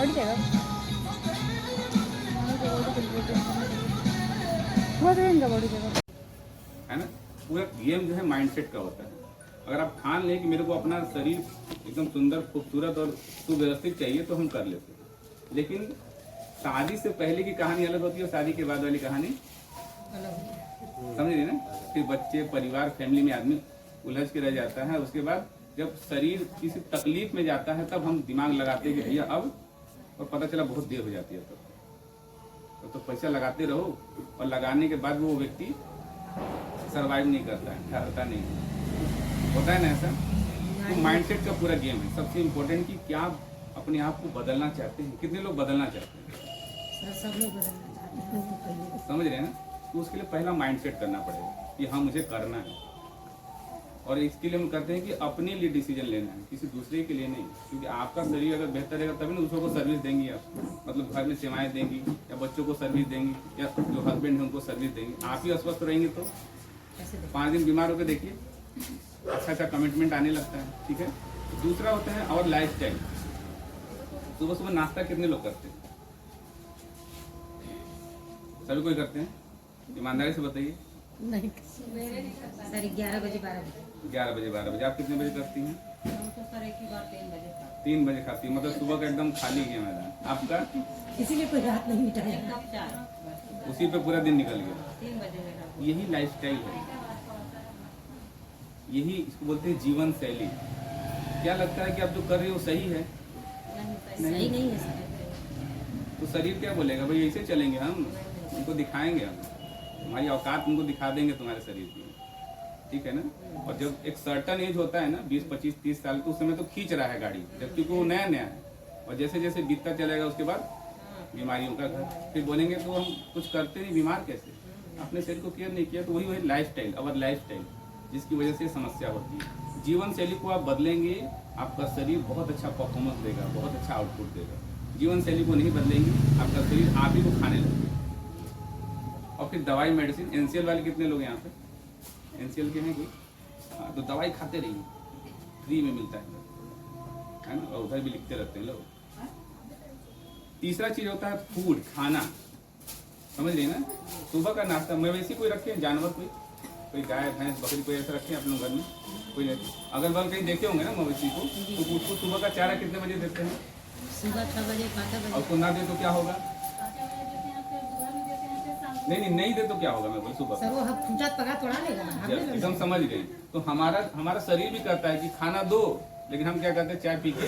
बढ़ जाएगा, बहुत रहेगा, बढ़ जाएगा, है ना। पूरा गेम जो है माइंडसेट का होता है। अगर आप ठान लें कि मेरे को अपना शरीर एकदम सुंदर, खूबसूरत और सुव्यवस्थित चाहिए तो हम कर लेते हैं। लेकिन शादी से पहले की कहानी अलग होती है और शादी के बाद वाली कहानी समझ रही ना। फिर बच्चे, परिवार, फैमिली में आदमी उलझ के रह जाता है। उसके बाद जब शरीर किसी तकलीफ में जाता है तब हम दिमाग लगाते हैं कि भैया अब, और पता चला बहुत देर हो जाती है। तो पैसा लगाते रहो और लगाने के बाद वो व्यक्ति सरवाइव नहीं करता है, ठहरता नहीं होता है ना ऐसा। तो माइंडसेट का पूरा गेम है। सबसे इम्पोर्टेंट कि क्या आप अपने आप को बदलना चाहते हैं। कितने लोग बदलना चाहते हैं? सब लोग बदलना चाहते हैं। समझ रहे हैं ना। तो उसके लिए पहला माइंडसेट करना पड़ेगा कि हाँ मुझे करना है। और इसके लिए हम कहते हैं कि अपने लिए डिसीजन लेना है, किसी दूसरे के लिए नहीं। क्योंकि आपका शरीर अगर बेहतर रहेगा तभी ना दूसरों को सर्विस देंगी आप। मतलब घर में सेवाएं देंगी या बच्चों को सर्विस देंगी या जो हस्बैंड है उनको सर्विस देंगी। आप ही अस्वस्थ रहेंगे तो 5 दिन बीमार होकर देखिए, अच्छा कमिटमेंट आने लगता है। ठीक है। दूसरा होता है और लाइफ स्टाइल। सुबह सुबह नाश्ता कितने लोग करते हैं? सभी कोई करते हैं? ईमानदारी से बताइए। नहीं, सर 11 बजे 12 बजे। 11 बजे 12 बजे। आप कितने बजे करती हैं? तो सर एक ही बार 3 बजे खाते। 3 बजे खाती हैं। मतलब सुबह का एकदम खाली गया मैदान आपका। इसीलिए कोई रात नहीं मिटाया, उसी पे पूरा दिन निकल गया। 3 बजे। यही लाइफस्टाइल है, यही इसको बोलते हैं जीवन शैली। क्या लगता है कि आप जो कर रहे हो सही है? सही नहीं है सर। तो शरीर क्या बोलेगा, भाई ऐसे चलेंगे हम, उनको दिखाएंगे हम, तुम्हारी औकात उनको दिखा देंगे तुम्हारे शरीर की। ठीक है ना। और जब एक सर्टन एज होता है ना 20, 25, 30 साल, तो उस समय तो खींच रहा है गाड़ी, जबकि वो नया नया है। और जैसे जैसे बीतता चलेगा उसके बाद बीमारियों का घर। फिर बोलेंगे तो हम कुछ करते नहीं, बीमार कैसे, अपने शरीर को केयर नहीं किया। तो वही life style, our life style, जिसकी वजह से समस्या होती है। जीवन शैली को आप बदलेंगे, आपका शरीर बहुत अच्छा परफॉर्मेंस देगा, बहुत अच्छा आउटपुट देगा। जीवन शैली को नहीं बदलेंगे, आपका शरीर आप ही को खाने लगेगा। और फिर दवाई, मेडिसिन, एनसीएल वाले कितने लोग यहाँ पे? एनसीएल के हैं कि हाँ, तो दवाई खाते रहिए, फ्री में मिलता है ना। और उधर भी लिखते रहते हैं लोग। तीसरा चीज होता है फूड, खाना। समझ रही ना। सुबह का नाश्ता, मवेशी कोई रखे हैं, जानवर कोई गाय, भैंस, बकरी कोई ऐसा रखे हैं अपने घर में? कोई अगल बगल कहीं देखे होंगे ना मवेशी को। तो उसको सुबह का चारा कितने बजे देते हैं? सुबह 6 बजे 5 बजे। और उसको ना दे तो क्या होगा? नहीं दे तो क्या होगा? मैं बोल सुबह सर वो फूटा पका तोड़ा लेगा। एकदम समझ गई। तो हमारा शरीर भी कहता है कि खाना दो, लेकिन हम क्या करते हैं, चाय पी के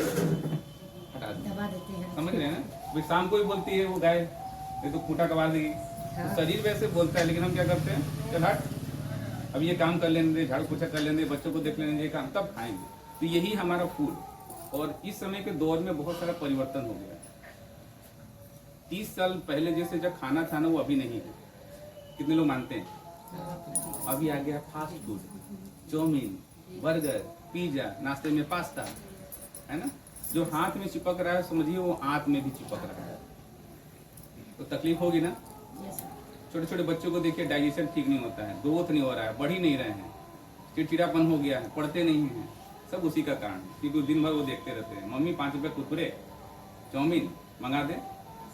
हटा दबा देते हैं। समझ रहे हैं ना। भाई शाम को ही बोलती है वो गाय, ये तो खूंटा कबाड़ देगी। तो शरीर वैसे बोलता है, लेकिन हम क्या करते हैं, चल हट, अब ये काम कर लेने दे, झाड़ू पोछा कर लेने दे, बच्चों को देख लेने दे, काम तब खाएंगे। तो यही हमारा फूड। और इस समय के दौर में बहुत सारा परिवर्तन हो गया। 30 साल पहले जैसे जब खाना था ना, वो अभी नहीं है। कितने लोग मानते हैं? अभी आ गया fast food, chow mein, burger, pizza, नाश्ते में पास्ता, है ना। जो हाथ में चिपक रहा है, समझिए वो आंत में भी चिपक रहा है। तो तकलीफ होगी ना। छोटे छोटे बच्चों को देखिए, डाइजेशन ठीक नहीं होता है, ग्रोथ नहीं हो रहा है, बढ़ ही नहीं रहे हैं, चिड़चिड़ापन हो गया है, पढ़ते नहीं हैं। सब उसी का कारण है, क्योंकि दिन भर वो देखते रहते हैं, मम्मी 5 रुपये कुरकुरे, चाउमीन मंगा दे।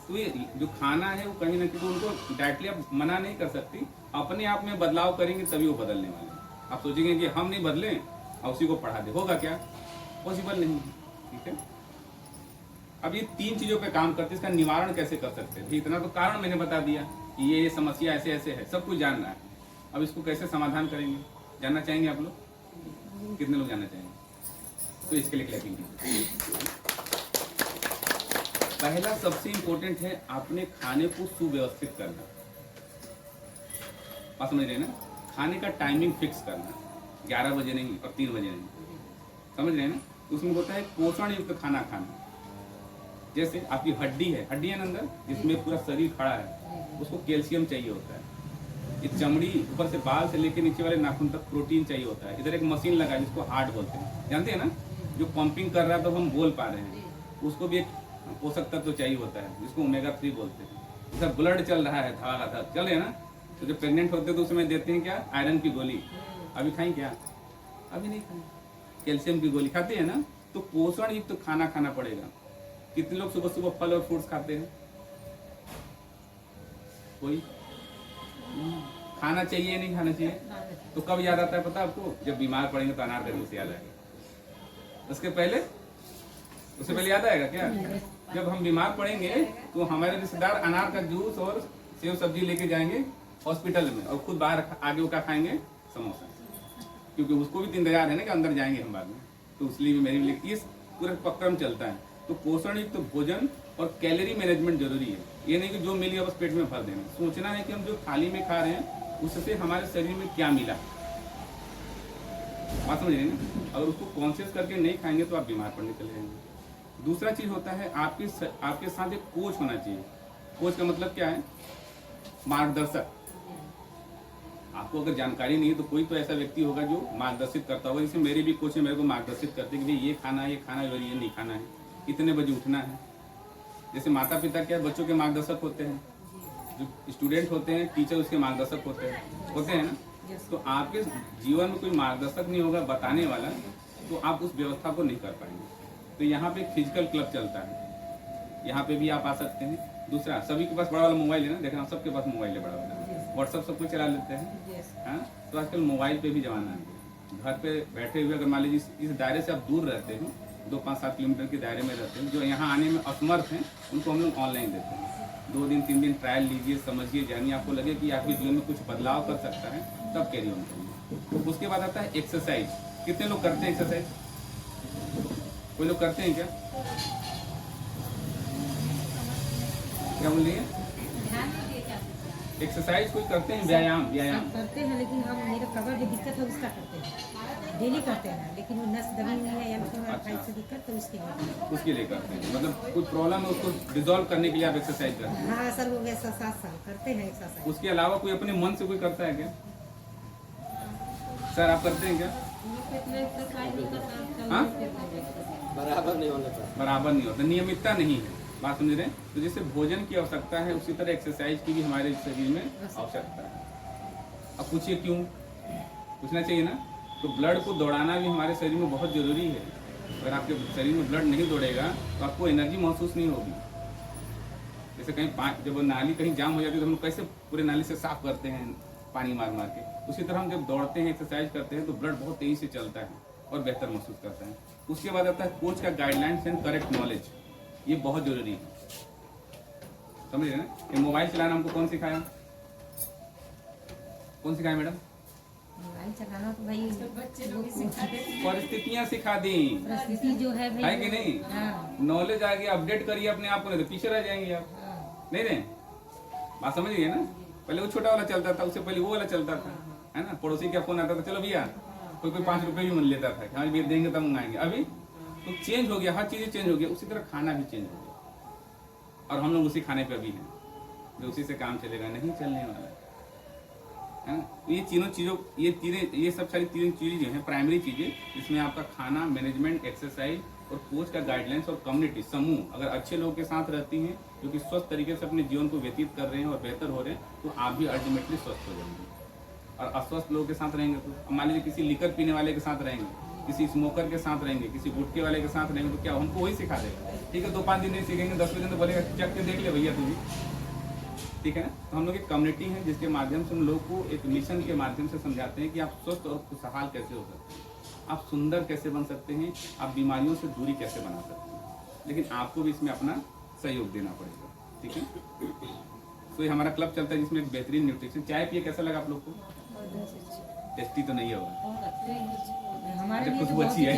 तो ये जो खाना है वो कहीं ना कहीं उनको डायरेक्टली आप मना नहीं कर सकती। अपने आप में बदलाव करेंगे तभी वो बदलने वाले हैं। आप सोचेंगे कि हम नहीं बदलें और उसी को पढ़ा दे, होगा क्या? पॉसिबल नहीं। ठीक है। अब ये 3 चीजों पे काम करते हैं, इसका निवारण कैसे कर सकते हैं? इतना तो कारण मैंने बता दिया कि ये समस्या ऐसे ऐसे है, सब कुछ जान रहा है। अब इसको कैसे समाधान करेंगे, जानना चाहेंगे आप लोग? कितने लोग जानना चाहेंगे? तो इसके लिए क्लैपिंग कीजिए। पहला सबसे इम्पोर्टेंट है अपने खाने को सुव्यवस्थित करना। आप समझ रहे हैं ना। खाने का टाइमिंग फिक्स करना, 11 बजे नहीं और 3 बजे नहीं। समझ रहे हैं ना। उसमें होता है पोषण युक्त खाना खाना। जैसे आपकी हड्डी है, हड्डी है ना अंदर, जिसमें पूरा शरीर खड़ा है, उसको कैल्शियम चाहिए होता है। ये चमड़ी ऊपर से बाल से लेकर नीचे वाले नाखून तक प्रोटीन चाहिए होता है। इधर एक मशीन लगा है जिसको हार्ट बोलते हैं, जानते हैं ना, जो पंपिंग कर रहा है तो हम बोल पा रहे हैं। उसको भी एक पोषक तत्व चाहिए होता है जिसको ओमेगा 3 बोलते हैं। जैसा ब्लड चल रहा है, धारा चल रहे हैं ना, तो जब प्रेग्नेंट होते हैं तो उसमें देते हैं क्या, आयरन की गोली। अभी खाई क्या? अभी नहीं खाई। कैल्शियम की गोली खाते हैं ना। तो पोषण युक्त तो खाना खाना पड़ेगा। कितने लोग सुबह सुबह फल और फ्रूट्स खाते हैं? कोई? खाना चाहिए नहीं खाना चाहिए? तो कब याद आता है पता आपको? जब बीमार पड़ेंगे तो अनार का जूस याद आएगा। उससे पहले याद आएगा क्या? जब हम बीमार पड़ेंगे तो हमारे रिश्तेदार अनार का जूस और सेव सब्जी लेके जाएंगे हॉस्पिटल में, और खुद बाहर आगे वो क्या खाएंगे? समोसा, क्योंकि उसको भी इंतजार है ना कि अंदर जाएंगे हम बाद में। तो इसलिए भी मेरे लिए इस पूरा क्रम चलता है। तो पोषण युक्त भोजन और कैलोरी मैनेजमेंट जरूरी है। ये नहीं कि जो मिल गया बस पेट में भर देना। सोचना है कि हम जो थाली में खा रहे हैं उससे हमारे शरीर में क्या मिला, बात समझ रहे हैं ना? अगर उसको कॉन्शियस करके नहीं खाएंगे तो आप बीमार पड़ने चले जाएंगे। दूसरा चीज होता है आपके साथ एक कोच होना चाहिए। कोच का मतलब क्या है? मार्गदर्शक। आपको अगर जानकारी नहीं है तो कोई तो ऐसा व्यक्ति होगा जो मार्गदर्शित करता होगा। जैसे मेरे भी कोच है, मेरे को मार्गदर्शित करते हैं कि भाई ये खाना है और ये नहीं खाना है, कितने बजे उठना है। जैसे माता पिता क्या बच्चों के मार्गदर्शक होते हैं, जो स्टूडेंट होते हैं टीचर उसके मार्गदर्शक होते हैं ना। तो आपके जीवन में कोई मार्गदर्शक नहीं होगा बताने वाला, तो आप उस व्यवस्था को नहीं कर पाएंगे। तो यहाँ पे फिजिकल क्लब चलता है, यहाँ पे भी आप आ सकते हैं। दूसरा, सभी के पास बड़ा वाला मोबाइल है ना, देखना सबके पास मोबाइल है बड़ा वाला, व्हाट्सअप सब कुछ चला लेते हैं। हाँ, तो आजकल मोबाइल पे भी जमाना है। घर पे बैठे हुए अगर मान लीजिए इस दायरे से आप दूर रहते हो, 2, 5, 7 किलोमीटर के दायरे में रहते हैं, जो यहाँ आने में असमर्थ हैं उनको हम लोग ऑनलाइन देते हैं। 2 दिन 3 दिन ट्रायल लीजिए, समझिए, जानिए, आपको लगे कि आपके जीवन में कुछ बदलाव कर सकता है, तब कैरी ऑन करिए। तो उसके बाद आता है एक्सरसाइज। कितने लोग करते हैं एक्सरसाइज? कोई लोग करते हैं क्या? क्या बोलिए? एक्सरसाइज कोई करते हैं? व्यायाम करते हैं, लेकिन हम मेरे कमर में दिक्कत है उसका करते हैं, डेली करते हैं। लेकिन वो नस दबी हुई है या फिर से दिक्कत तो उसके लिए करते हैं। मतलब कुछ प्रॉब्लम है उसको डिसॉल्व करने के लिए आप एक्सरसाइज करते हैं? हाँ सर, वो वैसा 7 साल करते हैं एक्सरसाइज। उसके अलावा कोई अपने मन से कोई करता है क्या? सर आप करते हैं क्या? हाँ? बराबर नहीं होता, नियमितता नहीं है, बात समझ रहे हैं? तो जैसे भोजन की आवश्यकता है उसी तरह एक्सरसाइज की भी हमारे शरीर में आवश्यकता है। अब पूछिए क्यों? पूछना चाहिए ना। तो ब्लड को दौड़ाना भी हमारे शरीर में बहुत जरूरी है। अगर आपके शरीर में ब्लड नहीं दौड़ेगा तो आपको एनर्जी महसूस नहीं होगी। जैसे कहीं जब नाली कहीं जाम हो जाती है तो हम लोग कैसे पूरे नाली से साफ करते हैं पानी मार मार के, उसी तरह हम जब दौड़ते हैं, एक्सरसाइज करते हैं तो ब्लड बहुत तेजी से चलता है और बेहतर महसूस करता है। उसके बाद आता है कोच का गाइडलाइंस एंड करेक्ट नॉलेज। ये बहुत जरूरी है, समझ रहे ना? ये मोबाइल चलाना हमको कौन सिखाया मैडम? मोबाइल चलाना तो भाई परिस्थितियाँ सिखा दी, परिस्थिति जो है भाई, है कि नहीं? हाँ। नॉलेज आ गया, अपडेट करिए अपने आप को, नहीं तो पीछे रह जाएंगे आप। हाँ। नहीं नहीं, बात समझिए ना? पहले वो छोटा वाला चलता था, उससे पहले वो वाला चलता था, है ना? पड़ोसी का फोन आता था, चलो भैया, कोई 5 रुपए भी मिल लेता था, हाँ भैया देंगे तब मंगाएंगे। अभी तो चेंज हो गया, हर चीजें चेंज हो गया। उसी तरह खाना भी चेंज हो गया और हम लोग उसी खाने पे अभी हैं, जो उसी से काम चलेगा, नहीं चलने वाला है ना? ये तीनों चीजों, ये सब सारी 3 चीजें जो है प्राइमरी चीजें, इसमें आपका खाना, मैनेजमेंट, एक्सरसाइज और कोच का गाइडलाइंस और कम्युनिटी समूह अगर अच्छे लोगों के साथ रहती हैं जो कि स्वस्थ तरीके से अपने जीवन को व्यतीत कर रहे हैं और बेहतर हो रहे हैं, तो आप भी अल्टीमेटली स्वस्थ हो जाएंगे। और अस्वस्थ लोगों के साथ रहेंगे तो मान लीजिए किसी लिकर पीने वाले के साथ रहेंगे, किसी स्मोकर के साथ रहेंगे, किसी गुटखे वाले के साथ रहेंगे, तो क्या हमको वही सिखा देगा? ठीक है, 2-5 दिन नहीं सीखेंगे, 10वें दिन तो बोलेगा चख के देख ले भैया तू भी, ठीक है ना? तो हम लोग एक कम्युनिटी है जिसके माध्यम से हम लोग को एक मिशन के माध्यम से समझाते हैं कि आप स्वस्थ और खुशहाल कैसे हो सकते हैं, आप सुंदर कैसे बन सकते हैं, आप बीमारियों से दूरी कैसे बना सकते हैं। लेकिन आपको भी इसमें अपना सहयोग देना पड़ेगा, ठीक है? तो ये हमारा क्लब चलता है जिसमें एक बेहतरीन न्यूट्रिशन। चाय पिए कैसा लगा आप लोग को? टेस्टी तो नहीं होगा, अच्छा खुशबू अच्छी है।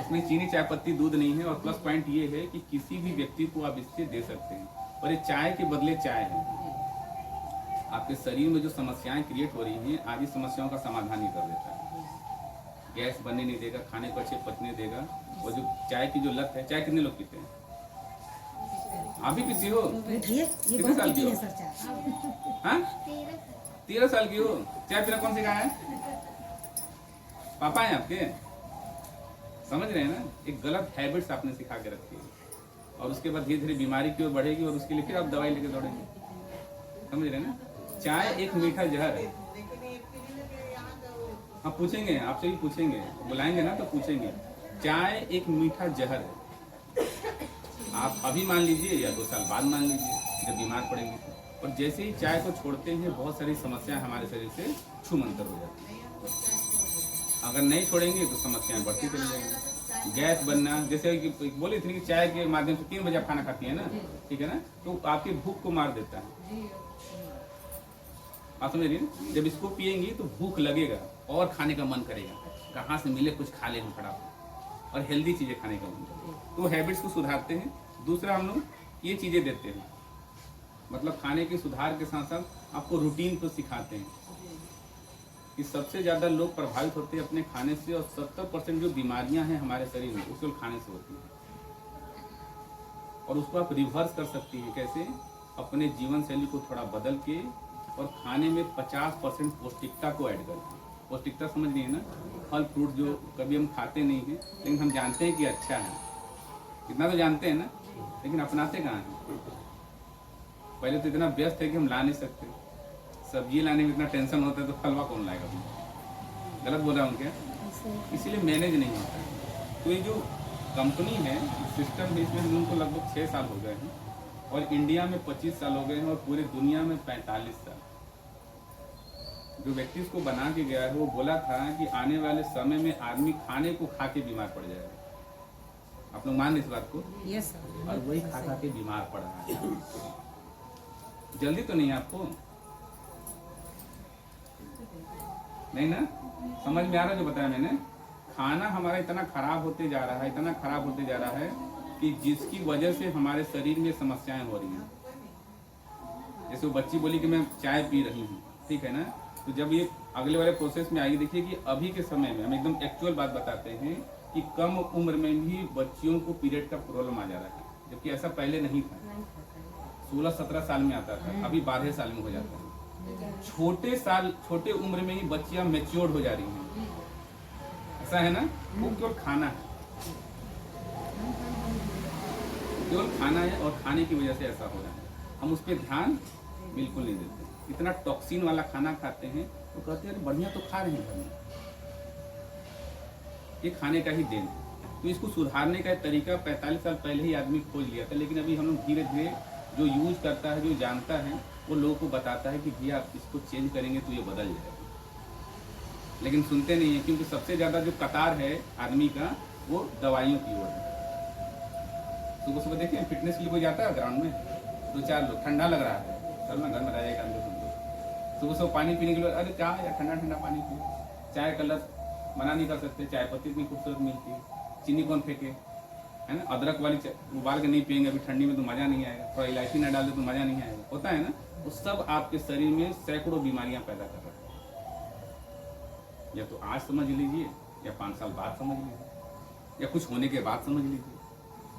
उसमें चीनी, चाय पत्ती, दूध नहीं है। और प्लस पॉइंट ये है कि किसी भी व्यक्ति को आप इससे दे सकते हैं, और ये चाय के बदले चाय है। आपके शरीर में जो समस्याएं क्रिएट हो रही हैं, आदि समस्याओं का समाधान ही कर देता है। गैस बनने नहीं देगा, खाने को अच्छे पचने देगा। और जो चाय की जो लत है, चाय कितने लोग पीते हैं? आप भी पीती हो? कितने साल की हो? हाँ, 13 साल की हो। चाय पीना कौन सिखाया है? पापा हैं आपके? समझ रहे हैं ना? एक गलत हैबिट्स आपने सिखा के रखी है, और उसके बाद धीरे धीरे बीमारी की ओर बढ़ेगी, और उसके लिए फिर आप दवाई लेके दौड़ेंगे। समझ रहे हैं ना? चाय एक मीठा जहर है। हाँ पूछेंगे, आपसे भी पूछेंगे, बुलाएंगे ना तो पूछेंगे। चाय एक मीठा जहर है, आप अभी मान लीजिए या 2 साल बाद मान लीजिए जब बीमार पड़ेंगे तो। और जैसे ही चाय को छोड़ते हैं बहुत सारी समस्याएं हमारे शरीर से छूमंतर हो जाती हैं। अगर नहीं छोड़ेंगे तो समस्याएं बढ़ती चली जाएंगी। गैस बनना, जैसे कि बोली थी कि चाय के माध्यम से 3 बजे आप खाना खाती है ना, ठीक है ना, तो आपकी भूख को मार देता है। आप समझ रही हैं? जब इसको पिएंगी तो भूख लगेगा और खाने का मन करेगा, कहाँ से मिले कुछ खा ले हम फटाफट, और हेल्दी चीज़ें खाने का मन करेगा। तो हैबिट्स को सुधारते हैं। दूसरा हम लोग ये चीज़ें देते हैं, मतलब खाने के सुधार के साथ साथ आपको रूटीन को सिखाते हैं कि सबसे ज़्यादा लोग प्रभावित होते हैं अपने खाने से, और 70% जो बीमारियां हैं हमारे शरीर में उसको खाने से होती हैं। और उसको आप रिवर्स कर सकती हैं कैसे? अपने जीवन शैली को थोड़ा बदल के और खाने में 50% पौष्टिकता को ऐड करके। पौष्टिकता समझ रही है ना? फल फ्रूट जो कभी हम खाते नहीं हैं लेकिन हम जानते हैं कि अच्छा है, इतना तो जानते हैं ना, लेकिन अपनाते कहाँ हैं? पहले तो इतना व्यस्त है कि हम ला नहीं सकते, सब्जी लाने में इतना टेंशन होता है तो फलवा कौन लाएगा? गलत बोल रहा हूँ क्या? इसीलिए मैनेज नहीं होता है। तो ये जो कंपनी है, सिस्टम है, इसमें हम उनको लगभग 6 साल हो गए हैं, और इंडिया में 25 साल हो गए हैं, और पूरे दुनिया में 45 साल। जो व्यक्ति इसको बना के गया है वो बोला था कि आने वाले समय में आदमी खाने को खा के बीमार पड़ जाएगा। आप लोग मान इस बात को? यस। और वही खा खा के बीमार पड़ रहा है। जल्दी तो नहीं आपको? नहीं ना? समझ में आ रहा जो बताया मैंने? खाना हमारा इतना खराब होते जा रहा है, इतना खराब होते जा रहा है कि जिसकी वजह से हमारे शरीर में समस्याएं हो रही हैं। जैसे वो बच्ची बोली कि मैं चाय पी रही हूँ, ठीक है ना, तो जब ये अगले वाले प्रोसेस में आएगी, देखिए कि अभी के समय में हम एकदम एक्चुअल बात बताते हैं कि कम उम्र में भी बच्चियों को पीरियड का प्रॉब्लम आ जा रहा है, जबकि ऐसा पहले नहीं था। 16-17 साल में आता था, अभी 12 साल में हो जाता है। छोटे उम्र में ही बच्चियां मैच्योर हो जा रही हैं। ऐसा है ना? वो केवल खाना है, केवल खाना है, और खाने की वजह से ऐसा हो रहा है। हम उस पर ध्यान बिल्कुल नहीं देते। इतना टॉक्सिन वाला खाना खाते हैं तो कहते हैं बढ़िया तो खा रहे हैं, ये खाने का ही देन। तो इसको सुधारने का तरीका 45 साल पहले ही आदमी खोज लिया था, लेकिन अभी हम लोग धीरे धीरे जो यूज करता है, जो जानता है, वो लोगों को बताता है कि भैया आप इसको चेंज करेंगे तो ये बदल जाएगा। लेकिन सुनते नहीं है, क्योंकि सबसे ज़्यादा जो कतार है आदमी का वो दवाइयों की ओर है। सुबह सुबह देखिए फिटनेस के लिए कोई जाता है ग्राउंड में, 2-4 लोग, ठंडा लग रहा है, चल ना घर में रह जाएगा। सुबह सुबह पानी पीने के लिए, अरे क्या यार ठंडा ठंडा पानी पिए। चाय कलर मना नहीं कर सकते, चाय पत्ती इतनी खूबसूरत मिलती है, चीनी कौन फेंके, है ना? अदरक वाली उबाल के नहीं पियेंगे अभी ठंडी में तो मज़ा नहीं आएगा, थोड़ा इलायची ना डाल दे तो मज़ा नहीं आएगा, होता है ना? वो सब आपके शरीर में सैकड़ों बीमारियां पैदा कर रहा है। या तो आज समझ लीजिए, या 5 साल बाद समझ लीजिए, या कुछ होने के बाद समझ लीजिए,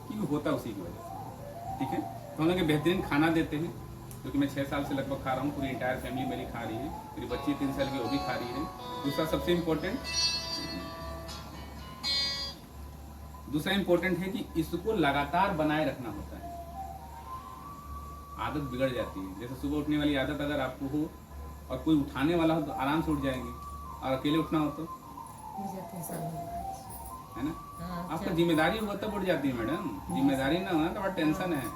क्योंकि होता उसी की वजह से। ठीक है? तो हम लोग बेहतरीन खाना देते हैं, क्योंकि मैं 6 साल से लगभग खा रहा हूँ, पूरी इंटायर फैमिली मेरी खा रही है, मेरी बच्ची 3 साल की वो भी खा रही है। दूसरा इम्पोर्टेंट है कि इसको लगातार बनाए रखना होता है। आदत बिगड़ जाती है, जैसे सुबह उठने वाली आदत अगर आपको हो और कोई उठाने वाला हो तो आराम से उठ जाएंगे, और अकेले उठना हो तो है ना? आपका जिम्मेदारी हुआ तब उठ जाती है मैडम, जिम्मेदारी ना हो तो बड़ा टेंशन है।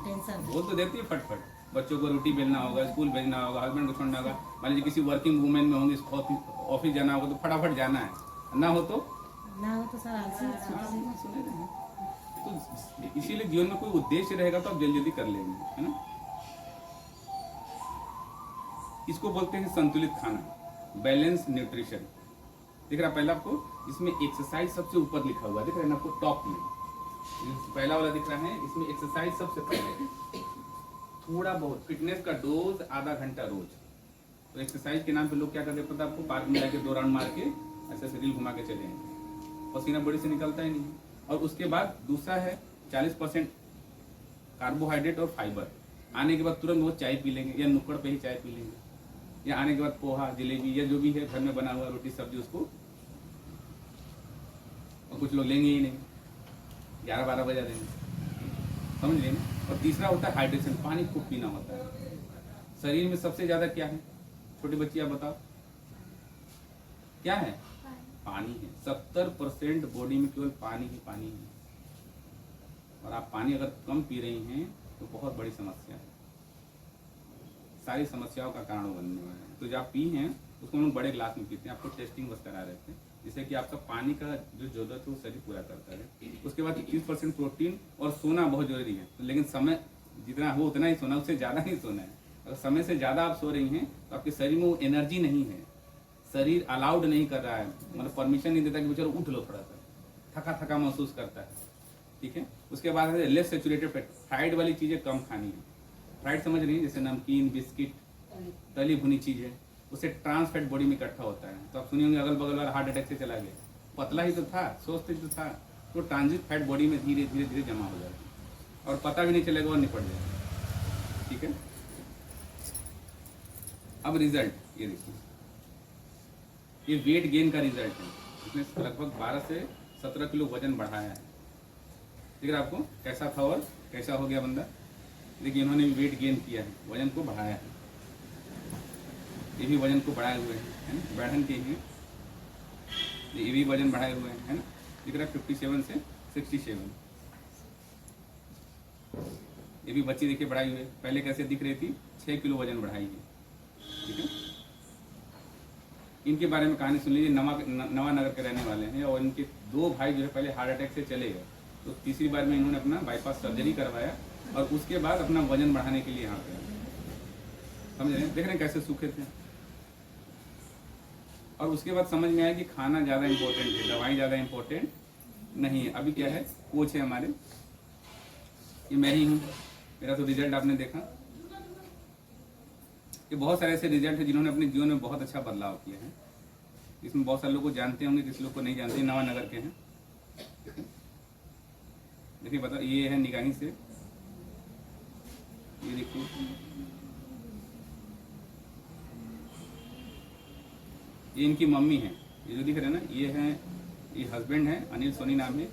बोल तो देती है फटफट, बच्चों को रोटी बेलना होगा, स्कूल भेजना होगा, हस्बैंड को छोड़ना होगा, मान लीजिए किसी वर्किंग वुमेन में होंगे, ऑफिस जाना होगा तो फटाफट जाना है, ना हो तो सुने रहेंगे। तो इसीलिए जीवन में कोई उद्देश्य रहेगा तो आप जल्दी जल्दी कर लेंगे, है ना? इसको बोलते हैं संतुलित खाना, बैलेंस न्यूट्रिशन। दिख रहा पहला आपको, इसमें एक्सरसाइज सबसे ऊपर लिखा हुआ दिख रहा है ना आपको, टॉप में पहला वाला दिख रहा है, इसमें एक्सरसाइज सबसे पहले। थोड़ा बहुत फिटनेस का डोज आधा घंटा रोज। तो एक्सरसाइज के नाम पे लोग क्या करते हैं पता आपको? पार्क में जाके 2 राउंड मार के ऐसे शरीर घुमा के चले जाएंगे, पसीना बॉडी से निकलता ही नहीं। और उसके बाद दूसरा है 40% कार्बोहाइड्रेट और फाइबर। आने के बाद तुरंत वो चाय पी लेंगे, या नुक्कड़ पे ही चाय पी लेंगे, या आने के बाद पोहा, जलेबी, या जो भी है घर में बना हुआ रोटी सब्जी उसको, और कुछ लोग लेंगे ही नहीं, 11-12 बजा देंगे, समझ लेंगे। और तीसरा होता है हाइड्रेशन, पानी खूब पीना होता है। शरीर में सबसे ज्यादा क्या है? छोटी बच्ची आप बताओ क्या है? पानी है। 70% बॉडी में केवल पानी ही पानी है। और आप पानी अगर कम पी रही हैं तो बहुत बड़ी समस्या है, सारी समस्याओं का कारण बनने वाला है। तो जब आप पी हैं उसको हम लोग बड़े गिलास में पीते हैं, आपको टेस्टिंग बस करा रहे थे, जिससे कि आपका पानी का जो जरूरत है वो शरीर पूरा करता है। उसके बाद 21% प्रोटीन और सोना बहुत जरूरी है, लेकिन समय जितना हो उतना ही सोना, उससे ज़्यादा नहीं सोना है। अगर समय से ज़्यादा आप सो रही हैं तो आपके शरीर में वो एनर्जी नहीं है, शरीर अलाउड नहीं कर रहा है, मतलब परमिशन नहीं देता कि चलो उठ लो, थोड़ा सा थका थका महसूस करता है, ठीक है। उसके बाद है लेस सेचुरेटेड फैट, फ्राइड वाली चीज़ें कम खानी है। फ्राइड समझ रही है, जैसे नमकीन, बिस्किट, तली भुनी चीज़ें, उससे ट्रांस फैट बॉडी में इकट्ठा होता है। तो आप सुनिए होंगे अगल बगल वाला हार्ट अटैक से चला गया, पतला ही तो था, स्वस्थ ही तो था, तो ट्रांजिट फैट बॉडी में धीरे धीरे धीरे जमा हो जाता है और पता भी नहीं चलेगा और निपट जाएगा, ठीक है। अब रिजल्ट ये देखिए, ये वेट गेन का रिजल्ट है। इसने लगभग 12 से 17 किलो वजन बढ़ाया है। ठीक है, आपको कैसा था और कैसा हो गया बंदा। देखिए इन्होंने भी वेट गेन किया है, वजन को बढ़ाया है, ये भी वजन को बढ़ाए हुए हैं, है ना, बढ़न के ही ये भी वजन बढ़ाए हुए हैं, है ना। दिख रहा है 57 से 67। ये भी बच्ची देखिए बढ़ाई हुई है, पहले कैसे दिख रही थी, 6 किलो वजन बढ़ाई है, ठीक है। इनके बारे में कहानी सुन लीजिए, नवानगर के रहने वाले हैं और इनके 2 भाई जो है पहले हार्ट अटैक से चले गए, तो तीसरी बार में इन्होंने अपना बाईपास सर्जरी करवाया और उसके बाद अपना वजन बढ़ाने के लिए यहाँ पे समझ रहे हैं, देख रहे हैं कैसे सूखे थे। और उसके बाद समझ में आया कि खाना ज़्यादा इम्पोर्टेंट है, दवाई ज़्यादा इम्पोर्टेंट नहीं है। अभी क्या है, कोच है हमारे, ये मैं ही हूँ, मेरा तो रिजल्ट आपने देखा। ये बहुत सारे ऐसे रिजल्ट हैं जिन्होंने अपने जीवन में बहुत अच्छा बदलाव किया है। इसमें बहुत सारे लोग को जानते होंगे, किसी लोग को नहीं जानते, नवानगर के हैं। देखिए बता, ये है निगाही से, ये देखिए, ये इनकी मम्मी है, ये जो दिख रहे हैं ना, ये है, ये हस्बैंड है, अनिल सोनी नाम है,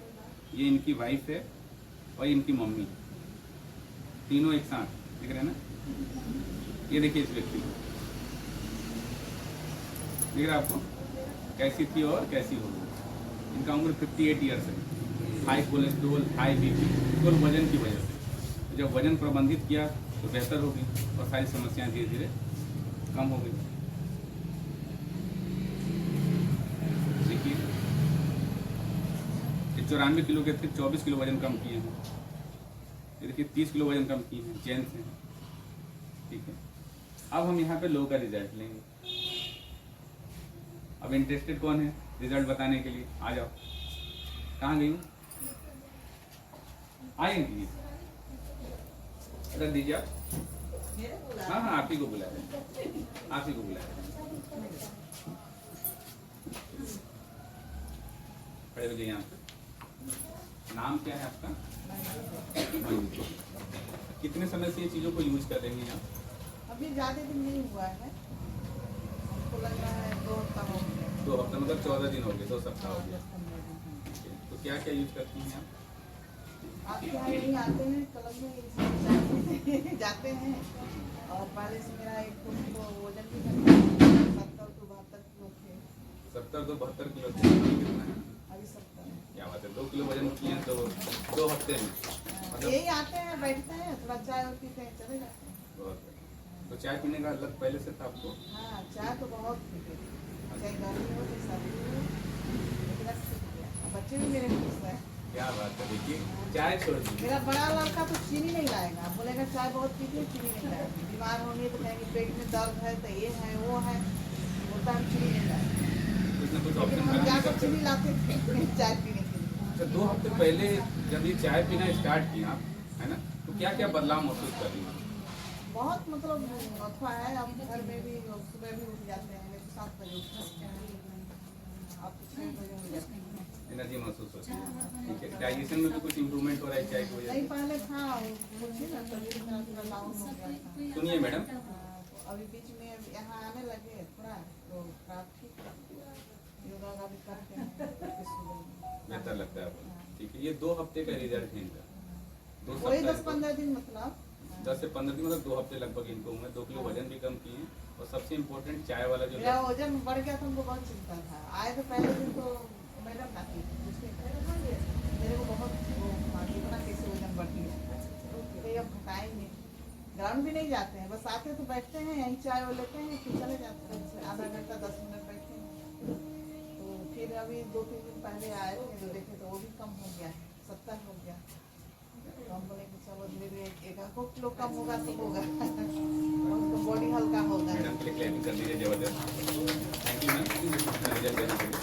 ये इनकी वाइफ है और इनकी मम्मी, तीनों एक साथ दिख रहे हैं ना। ये देखिए इस व्यक्ति को, दिख रहा है आपको कैसी थी और कैसी हो गई। इनका उम्र 58 ईयर्स है, हाई कोलेस्ट्रोल, हाई बीपी, केवल वजन की वजह से। तो जब वजन प्रबंधित किया तो बेहतर होगी और सारी समस्याएं धीरे धीरे कम हो गई। देखिए 94 किलो के थे, 24 किलो वजन कम किए हैं। ये देखिए 30 किलो वजन कम किए हैं, जेंट्स हैं, ठीक है। अब हम यहाँ पे लो का रिजल्ट लेंगे। अब इंटरेस्टेड कौन है रिजल्ट बताने के लिए, आ जाओ। कहाँ गई, आएंगी, अगर दीजिए आप। हाँ हाँ, आप ही को बुलाया, आप ही को बुलाया। खड़े हो जाइए यहाँ पे। नाम क्या है आपका? कितने समय से ये चीज़ों को यूज कर रही हैं आप? अभी ज़्यादा दिन नहीं हुआ है, हमको लग रहा है 2 हफ्ता हो गया। 2 हफ्ता मतलब 14 दिन हो गए, 2 सप्ताह हो गया। तो क्या क्या यूज करती हैं आप? आपके यहाँ नहीं आते हैं, कलम में जाते हैं। और पहले से मेरा एक तो वजन भी 70 से 72 किलो थे। 70 से 72 किलो थे, अभी कितना है? अभी 70 है। क्या बात है, 2 किलो वजन किए हैं तो 2 हफ्ते में। मतलब यही आते हैं, बैठते हैं, थोड़ा चाय और पीते हैं, चले जाते हैं। बहुत बढ़िया। तो चाय पीने का लत पहले से था आपको? हाँ, चाय तो बहुत पीते थे, चाहे गर्मी हो चाहे सर्दी हो, लेकिन अब सीख गया। बच्चे भी मेरे खुश हैं। क्या बात है, देखिए चाय छोड़ दी। मेरा बड़ा लड़का तो चीनी नहीं लाएगा, बोलेगा चाय बहुत पीती है, चीनी नहीं लाएगा। बीमार होंगे तो कहेंगे पेट में दर्द है, तो ये है वो है, बोलता हम चीनी नहीं लाएगा। कुछ ना कुछ लेकिन ऑप्शन हम बनाना जाकर पड़ता है। चीनी लाते थे चाय पीने के लिए। अच्छा, 2 हफ्ते पहले जब ये चाय पीना स्टार्ट किया, है ना, तो क्या क्या बदलाव महसूस कर रही हैं? बहुत मतलब अच्छा है। अब घर में भी सुबह भी उठ जाते हैं, 7 बजे उठते हैं, अब 6 बजे उठ जाते हैं। एनर्जी महसूस होती है, ठीक है। डाइजेशन में भी कुछ इम्प्रूवमेंट हो रहा है चाय की वजह नहीं, से? पहले था कुछ ही ना, तबीयत मेरा थोड़ा डाउन हो गया था। सुनिए मैडम, तो अभी बीच में यहाँ आने लगे थोड़ा, तो थोड़ा ठीक है, योगा का भी करते हैं, करके सुबह में। बेहतर लगता है आपको, ठीक है। ये 2 हफ्ते का रिजल्ट है इनका, 2 वही सप्ताह 10-15 दिन मतलब 10 से 15 दिन, मतलब 2 हफ्ते लगभग इनको हुए। 2 किलो वजन भी कम किए और सबसे इम्पोर्टेंट चाय वाला जो मेरा वजन बढ़ गया था, हमको बहुत चिंता था। आए तो पहले दिन तो मैडम ना थी, मेरे को बहुत वो इतना कैसे वजन ग्राउंड भी नहीं जाते हैं, बस आते तो बैठते हैं यहीं चाय वो लेते हैं फिर चले जाते हैं, आधा घंटा 10 मिनट बैठते हैं। तो फिर अभी 2-3 दिन पहले आए थे तो देखे तो वो भी कम हो गया, 70 हो गया। तो हम बोले कि चलो धीरे धीरे एक आधो किलो कम होगा तो होगा उसका बॉडी हल्का होगा। मैडम के लिए क्लेमिंग कर दीजिए जबरदस्त। थैंक यू मैम रिजल्ट देने के लिए।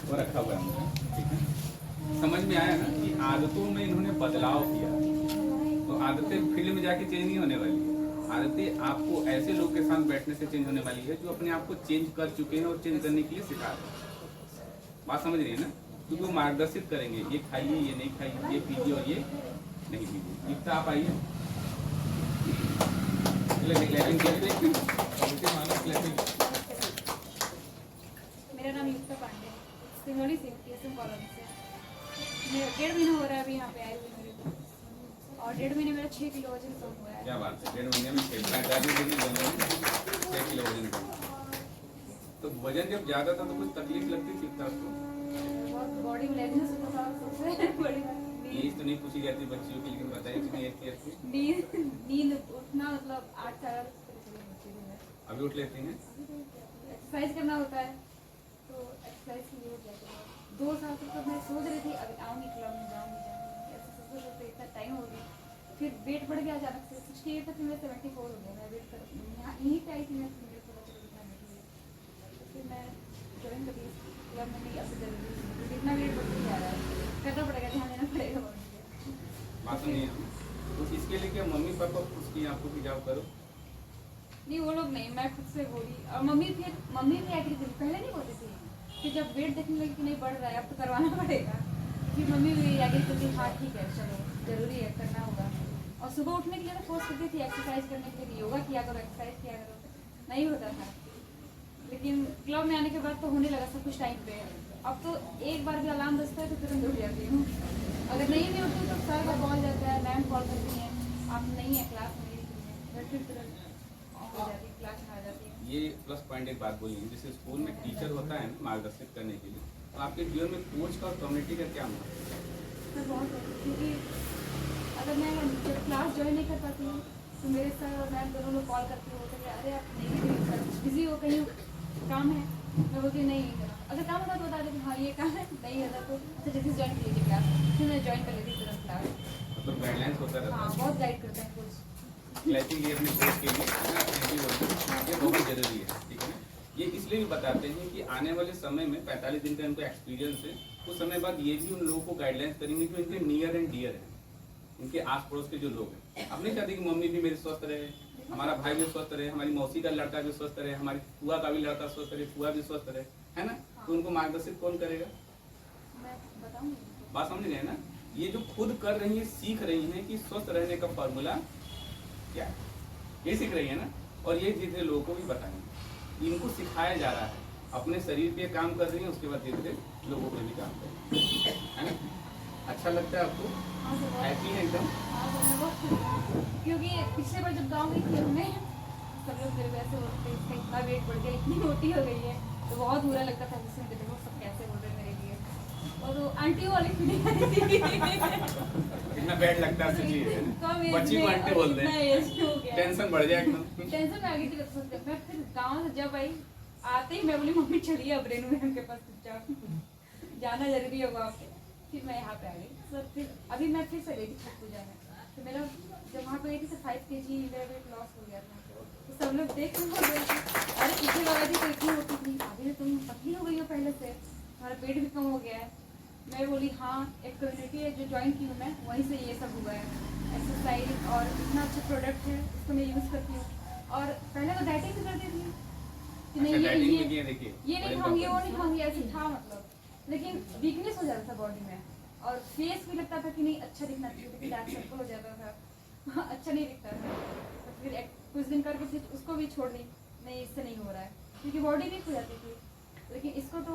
वो रखा हुआ है हमने, ठीक है। समझ में आया ना कि आदतों में इन्होंने बदलाव किया, तो आदतें फील्ड में जाके चेंज नहीं होने वाली है। आदतें आपको ऐसे लोग के साथ बैठने से चेंज होने वाली है जो अपने आप को चेंज कर चुके हैं और चेंज करने के लिए सिखा रहे हैं। बात समझ रही है ना, क्योंकि वो मार्गदर्शित करेंगे, ये खाइए, ये नहीं खाइए, ये पीजिए और ये नहीं पीजिए। इतना आप आइए, मेरा नाम युक्ता पांडे है, सिंगरौली से TSM कॉलोनी से। मेरा 1.5 महीना हो रहा है अभी यहाँ पे आए हुए मेरे को, और 1.5 महीने मेरा 6 किलो वजन कम हुआ है। क्या बात है, 1.5 महीने में 6 किलो वजन कम। तो वजन जब ज्यादा था तो कुछ तकलीफ लगती थी आपको? बहुत बॉडी में लेजीनेस होता था सबसे बड़ी बात। एज तो नहीं पूछी जाती बच्चियों की, लेकिन बताइए कितनी एज की आपकी? नींद उठना मतलब 8 साढ़े 8 होती है। अभी उठ लेती हैं? एक्सरसाइज करना होता है तो एक्सरसाइज के लिए हो जाता है। 2 साल तक तो मैं सोच रही थी अभी आऊँगी क्लब में जाऊँगी, ऐसे सोचते इतना टाइम हो गया। फिर वेट बढ़ गया अचानक से 68 तक, मैं 74 हो गया। मैं वेट कर यहाँ यहीं पे आई थी, मैं मेरे को थोड़ा दिखना नहीं तो फिर मैं ज्वाइन करी क्लब में। नहीं अब जरूरी इतना वेट बढ़ते जा रहा है, करना पड़ेगा, ध्यान देना पड़ेगा। बात सुनिए, तो इसके लिए क्या मम्मी पापा उसकी आपको कि जाओ करो? नहीं वो लोग नहीं, मैं खुद से बोली। और मम्मी भी एग्री थी, पहले नहीं बोलती थी। फिर जब वेट देखने लगी कि नहीं बढ़ रहा है अब तो करवाना पड़ेगा, फिर मम्मी भी एग्री करती हाँ ठीक है चलो जरूरी है करना होगा। और सुबह उठने के लिए तो फोर्स करती थी एक्सरसाइज करने के लिए, योगा किया करो, एक्सरसाइज किया करो, नहीं होता था। लेकिन क्लब में आने के बाद तो होने लगा सब कुछ टाइम पे। अब तो एक बार भी अलार्म बजता है तो तुरंत उठ जाती हूँ, अगर नहीं भी उठती तो सर का कॉल जाता है, मैम कॉल करती हैं आप नहीं है क्लास में, फिर तुरंत हो जाती है, क्लास में आ जाती है। ये प्लस पॉइंट एक बात बोली, जैसे स्कूल में टीचर होता है मार्गदर्शित करने के लिए, तो आपके जीवन में कोच का और कम्युनिटी का क्या महत्व है? सर बहुत है, क्योंकि अगर मैं जब क्लास ज्वाइन नहीं कर पाती हूँ तो मेरे सर और मैम दोनों लोग कॉल करके बोलते हैं अरे आप नहीं बिजी हो, कहीं काम है, मैं बोलती नहीं अगर काम होता तो बता देती हाँ ये काम है, नहीं होता तो अच्छा जल्दी ज्वाइन कर लीजिए क्लास, फिर मैं ज्वाइन कर लेती तुरंत क्लास। मतलब गाइडलाइंस होता रहता हाँ है? बहुत गाइड करते हैं कुछ। क्लैचिंग ये अपने कोच के लिए ये बहुत जरूरी है, ठीक है ना। ये इसलिए भी बताते हैं कि आने वाले समय में 45 दिन का इनको एक्सपीरियंस है, कुछ समय बाद ये भी उन लोगों को गाइडलाइंस करेंगे जो इनके नियर एंड डियर है, इनके आस पड़ोस के जो लोग हैं। अब नहीं चाहते कि मम्मी भी मेरी स्वस्थ रहे, हमारा भाई भी स्वस्थ रहे, हमारी मौसी का लड़का भी स्वस्थ रहे, हमारी फुआ का भी लड़का स्वस्थ रहे, फुआ भी स्वस्थ रहे, है ना। तो उनको मार्गदर्शित कौन करेगा? मैं बताऊँगी बात समझ रहे हैं ना। ये जो खुद कर रही है, सीख रही हैं कि स्वस्थ रहने का फॉर्मूला क्या है, ये सीख रही है ना। और ये धीरे धीरे लोगों को भी बताएंगे, इनको सिखाया जा रहा है, अपने शरीर पे काम कर रही है, उसके बाद धीरे धीरे लोगों पे भी काम कर रही है ना। अच्छा लगता है आपको? हाँ सर, हैप्पी है एकदम? हाँ सर, मैं बहुत खुश हूँ। क्योंकि पिछले बार जब गाँव गई थी मैं, सब लोग मेरे वैसे बोलते इसका इतना वेट बढ़ गया, इतनी मोटी हो गई है, तो बहुत बुरा लगता था जिसमें देखो सब कैसे बोल रहे हैं मेरे लिए। और वो आंटी वाली फीलिंग आई थी। इतना बैड लगता है सच्ची, बच्ची को आंटी बोलते हैं, टेंशन बढ़ जाए एकदम। टेंशन में आ गई थी सोचते। मैं फिर गाँव से जब आई, आते ही मैं बोली मम्मी चलिए अब रेनू मैम के पास चुपचाप जाना जरूरी है वहाँ पे। फिर मैं यहाँ पे आ गई सर, फिर अभी मैं फिर से गई थी छठ पूजा में, तो मेरा जब वहाँ पे गई थी 5 kg मेरा वेट लॉस हो गया था। तो सब लोग देख रहे बोल रहे थे अरे पीछे लगा थी तो इतनी होती थी, अभी तो तुम पतली हो गई हो पहले से, तुम्हारा पेट भी कम हो गया है। मैं बोली हाँ, एक कम्युनिटी है जो ज्वाइन की हूँ मैं, वहीं से ये सब हुआ है। एक्सरसाइज और इतना अच्छा प्रोडक्ट है, इसको मैं यूज़ करती हूँ। और पहले तो डाइटिंग भी करती थी कि नहीं ये नहीं खाऊंगी, वो नहीं खाऊंगी, ऐसे था मतलब। लेकिन वीकनेस हो जाता था बॉडी में, और फेस भी लगता था कि नहीं अच्छा दिखना चाहिए, लेकिन डार्क सर्कल हो जाता था, अच्छा नहीं दिखता था। तो फिर कुछ दिन करके फिर उसको भी छोड़ दी, नहीं इससे नहीं हो रहा है, क्योंकि बॉडी वीक हो जाती थी। लेकिन इसको तो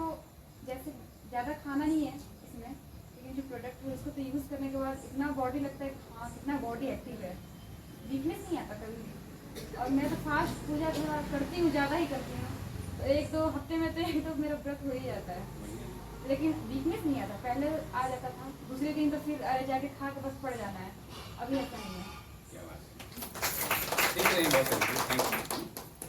जैसे ज़्यादा खाना नहीं है इसमें, लेकिन जो प्रोडक्ट है इसको तो यूज़ करने के बाद इतना बॉडी लगता है हाँ कितना बॉडी एक्टिव है, वीकनेस नहीं आता कभी भी। और मैं तो फास्ट पूजा थोड़ा करती हूँ, ज़्यादा ही करती हूँ, तो 1-2 हफ्ते में तो एक तो मेरा व्रत हो ही जाता है, लेकिन वीकनेस नहीं आता। पहले आ जाता था, दूसरे दिन तो फिर अरे जाके खा के बस पड़ जाना है, अभी ऐसा नहीं है। क्या बात है। ठीक है, बहुत थैंक यू,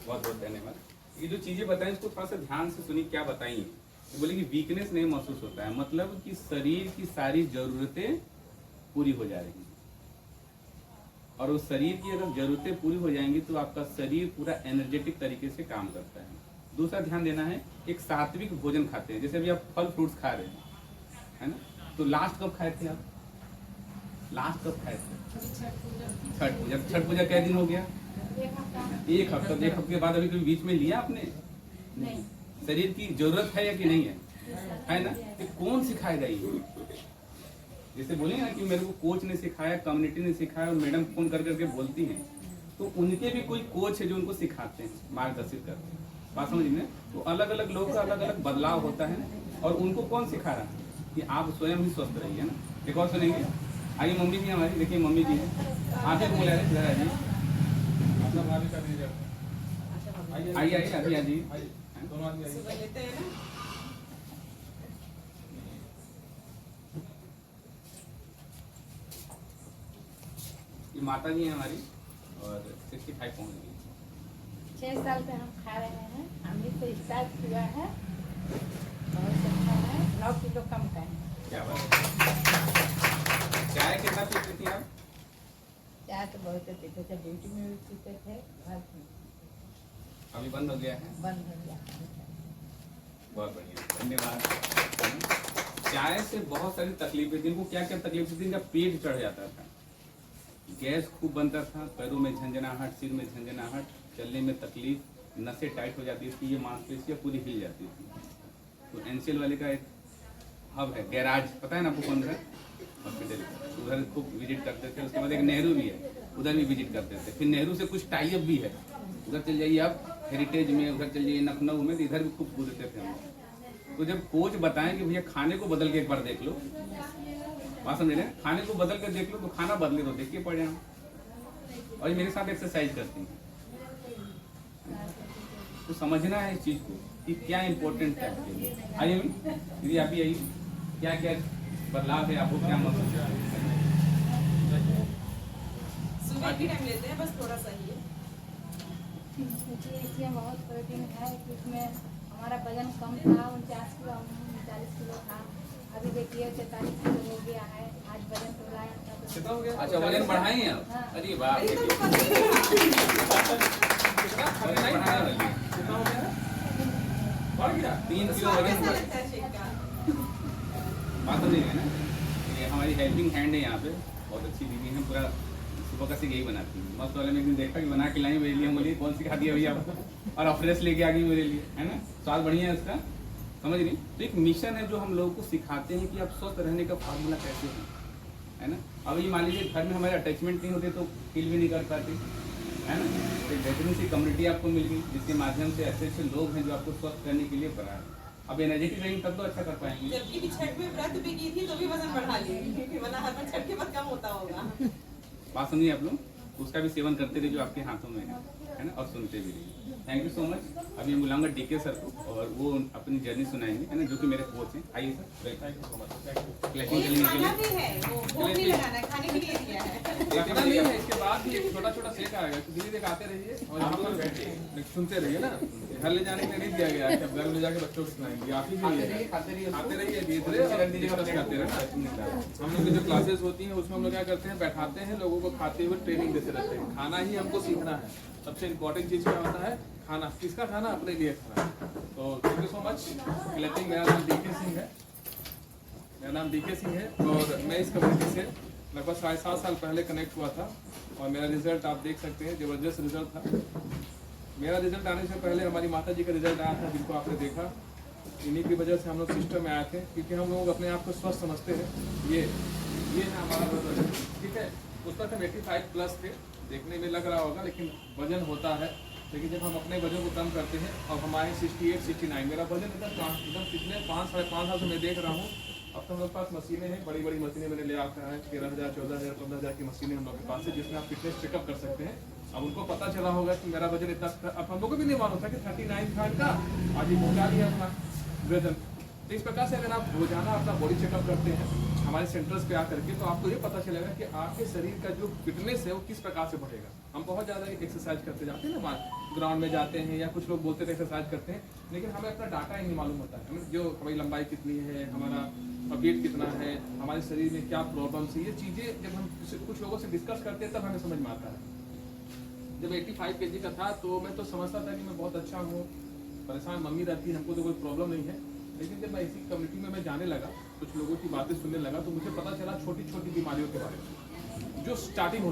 बहुत बहुत धन्यवाद। ये जो चीज़ें बताएं इसको थोड़ा सा ध्यान से सुनिए, क्या बताई हैं। तो बोले कि वीकनेस नहीं महसूस होता है, मतलब कि शरीर की सारी जरूरतें पूरी हो जा रही हैं, और उस शरीर की अगर जरूरतें पूरी हो जाएंगी तो आपका शरीर पूरा एनर्जेटिक तरीके से काम करता है। दूसरा ध्यान देना है, एक सात्विक भोजन खाते हैं, जैसे अभी आप फल फ्रूट्स खा रहे हैं, है ना, तो लास्ट कब खाए थे आप? लास्ट कब खाए थे? छठ पूजा। छठ पूजा कै दिन हो गया? एक हफ्ता। एक हफ्ते के बाद अभी कभी बीच में लिया आपने? नहीं। शरीर की जरूरत है या कि नहीं है ना? तो कौन सिखाएगा ये? जैसे बोले ना कि मेरे को कोच ने सिखाया, कम्युनिटी ने सिखाया, और मैडम फोन कर करके बोलती हैं, तो उनके भी कोई कोच है जो उनको सिखाते हैं, मार्गदर्शित करते हैं। बात समझ में? तो अलग अलग लोग का अलग अलग बदलाव होता है, और उनको कौन सिखा रहा है कि आप स्वयं ही स्वस्थ रहिए ना। एक और सुनेंगे, आइए मम्मी जी हमारी, देखिए मम्मी जी हैं, आप ही को बुला रहे इधर आइए, आइए आइए अभी आइए, सुबह लेते हैं ना। ये माता जी हैं हमारी, और 65 पहुंच गई। 6 साल से हम खा रहे हैं, हमने तो स्टार्ट किया है, बहुत अच्छा है। 9 किलो कम का है। क्या बात है। चाय कितना पीती थी आप? चाय तो बहुत पीते थे, ड्यूटी में भी पीते थे, घर में अभी बंद हो गया है? बंद हो गया। बहुत बढ़िया, धन्यवाद। चाय से बहुत सारी तकलीफें, जिनको क्या क्या तकलीफ थी, जिनका पेट चढ़ जाता था, गैस खूब बनता था, पैरों में झंझनाहट, सिर में झंझनाहट, चलने में तकलीफ, नसें टाइट हो जाती थी, ये मांसपेशियां पूरी हिल जाती थी। तो एनसीएल वाले का एक हब है, गैराज, पता है ना आपको कौन सा हॉस्पिटल, उधर खूब विजिट करते थे। उसके बाद एक नेहरू भी है, उधर भी विजिट करते थे। फिर नेहरू से कुछ टाई अप भी है, उधर चल जाइए आप हेरिटेज में, उधर चल जाइए लखनऊ में, तो इधर भी खूब घूमते थे हम। तो जब कोच बताएं कि भैया खाने को बदल के एक बार देख लो, बात समझ रहे हैं, खाने को बदल कर देख लो, तो खाना बदले तो देखिए पड़े हम। और ये मेरे साथ एक्सरसाइज करती हैं, तो समझना है इस चीज को कि क्या इम्पोर्टेंट है आपके लिए। आइए दीदी आप भी आइए, क्या क्या बदलाव है आपको, क्या महसूस है? सुबह की टाइम लेते हैं, बस थोड़ा सा ही है। मुझे इसमें बहुत प्रोटीन है, कि इसमें हमारा वजन कम था, 49 किलो 39 किलो था, अभी देखिए 43 किलो हो गया है। आज वजन तो लाया था, तो कितना हो गया? अच्छा, वजन बढ़ाए हैं आप? हाँ। अरे वाह, कितना हो गया? बढ़ गया 3 किलो वजन कैसा बढ़। लगता है शेक का? बात तो नहीं है ना, ये हमारी हेल्पिंग हैंड है यहाँ पे, बहुत अच्छी दीदी है, पूरा सुबह का से यही बनाती है। मस्त वाले में एक दिन देखा कि बना के लाई मेरे लिए, हम बोलिए कौन सी खाती है भैया आपको, और फ्रेश लेके आ गई मेरे लिए, है ना, स्वाद बढ़िया है इसका, समझ नहीं। तो एक मिशन है जो हम लोगों को सिखाते हैं कि आप स्वस्थ रहने का फार्मूला कैसे है ना। अब ये मान लीजिए घर में हमारे अटैचमेंट नहीं होते तो फील भी नहीं कर पाते, है ना। तो एक बेहतरीन सी कम्युनिटी आपको मिल गई, जिसके माध्यम से ऐसे ऐसे लोग हैं जो आपको स्वस्थ करने के लिए बना है। अब एनर्जेटिक रहेंगे तब तो अच्छा कर पाएंगे। जबकि भी छठ में व्रत भी की थी तो भी वजन बढ़ा लिए, क्योंकि वरना हर बार छठ के बाद कम होता होगा। बात सुनिए आप लोग, उसका भी सेवन करते रहिए जो आपके हाथों में है ना, और सुनते भी रहिए। Thank you so much. अभी मैं बुलाऊंगा डीके सर को, और वो अपनी जर्नी सुनाएंगे, है ना, जो कि मेरे कोच हैं। आइए sir, thank you so much. Clapping चलने के खाना लिए। भी है, वो भोग नहीं लगाना है, खाने के लिए दिया है। इतना नहीं है, इसके बाद भी एक छोटा छोटा सेट आएगा, तो धीरे धीरे आते रहिए और यहाँ पर बैठिए, सुनते रहिए ना। घर ले जाने के लिए नहीं दिया गया है, घर ले जाके बच्चों को सुनाएंगे, आप ही खाते रहिए आते रहिए, धीरे धीरे कर दीजिएगा, बस खाते रहना। हम लोग की जो क्लासेस होती हैं उसमें हम लोग क्या करते हैं, बैठाते हैं लोगों को, खाते हुए ट्रेनिंग देते रहते हैं। खाना ही हमको सीखना है, सबसे इम्पोर्टेंट चीज़ क्या होता है, खाना। किसका खाना? अपने लिए खाना। तो thank you so much. Clapping. मेरा नाम डीके सिंह है, और मैं इस कम्युनिटी से लगभग 7.5 साल पहले कनेक्ट हुआ था, और मेरा रिजल्ट आप देख सकते हैं, ज़बरदस्त रिजल्ट था। मेरा रिजल्ट आने से पहले हमारी माता जी का रिजल्ट आया था, जिनको आपने देखा। इन्हीं की वजह से हम लोग सिस्टम में आए थे, क्योंकि हम लोग अपने आप को स्वस्थ समझते हैं। ये है हमारा वजन, ठीक है। उस पर हम 85+ थे, देखने में लग रहा होगा, लेकिन वजन होता है। लेकिन जब हम अपने वजन को कम करते हैं, और हमारे 68, 69, मेरा वजन एकदम पिछले 5-5.5 साल से मैं देख रहा हूँ। अब तो हमारे पास मशीनें हैं, बड़ी बड़ी मशीनें मैंने ले आता है, 13,000, 14,000, 15,000 की मशीनें हम लोग के पास है, जिसमें आप फिटनेस चेकअप कर सकते हैं। अब उनको पता चला होगा कि मेरा वजन इतना, अब हम लोग को भी नहीं मालूम था कि 39 था का, आज ये पहुँचा लिया अपना वजन। तो इस प्रकार से अगर आप रोजाना अपना बॉडी चेकअप करते हैं, हमारे सेंटर्स पे आकर के, तो आपको ये पता चलेगा कि आपके शरीर का जो फिटनेस है वो किस प्रकार से बढ़ेगा। हम बहुत ज़्यादा एक्सरसाइज करते जाते हैं ना, ग्राउंड में जाते हैं या कुछ लोग बोलते थे एक्सरसाइज करते हैं, लेकिन हमें अपना डाटा ही नहीं मालूम होता है। हमें जो हमारी लंबाई कितनी है, हमारा वेट कितना है, हमारे शरीर में क्या प्रॉब्लम्स है, ये चीज़ें जब हम कुछ लोगों से डिस्कस करते हैं तब हमें समझ में आता है। जब 85 kg का था तो मैं तो समझता था कि मैं बहुत अच्छा हूँ, परेशान मम्मी रहती है, हमको तो कोई प्रॉब्लम नहीं है। लेकिन जब मैं इसी कम्युनिटी में मैं जाने लगा, कुछ लोगों की बातें सुनने लगा, तो मुझे पता चला छोटी छोटी बीमारियों के बारे में। जो स्टार्टिंग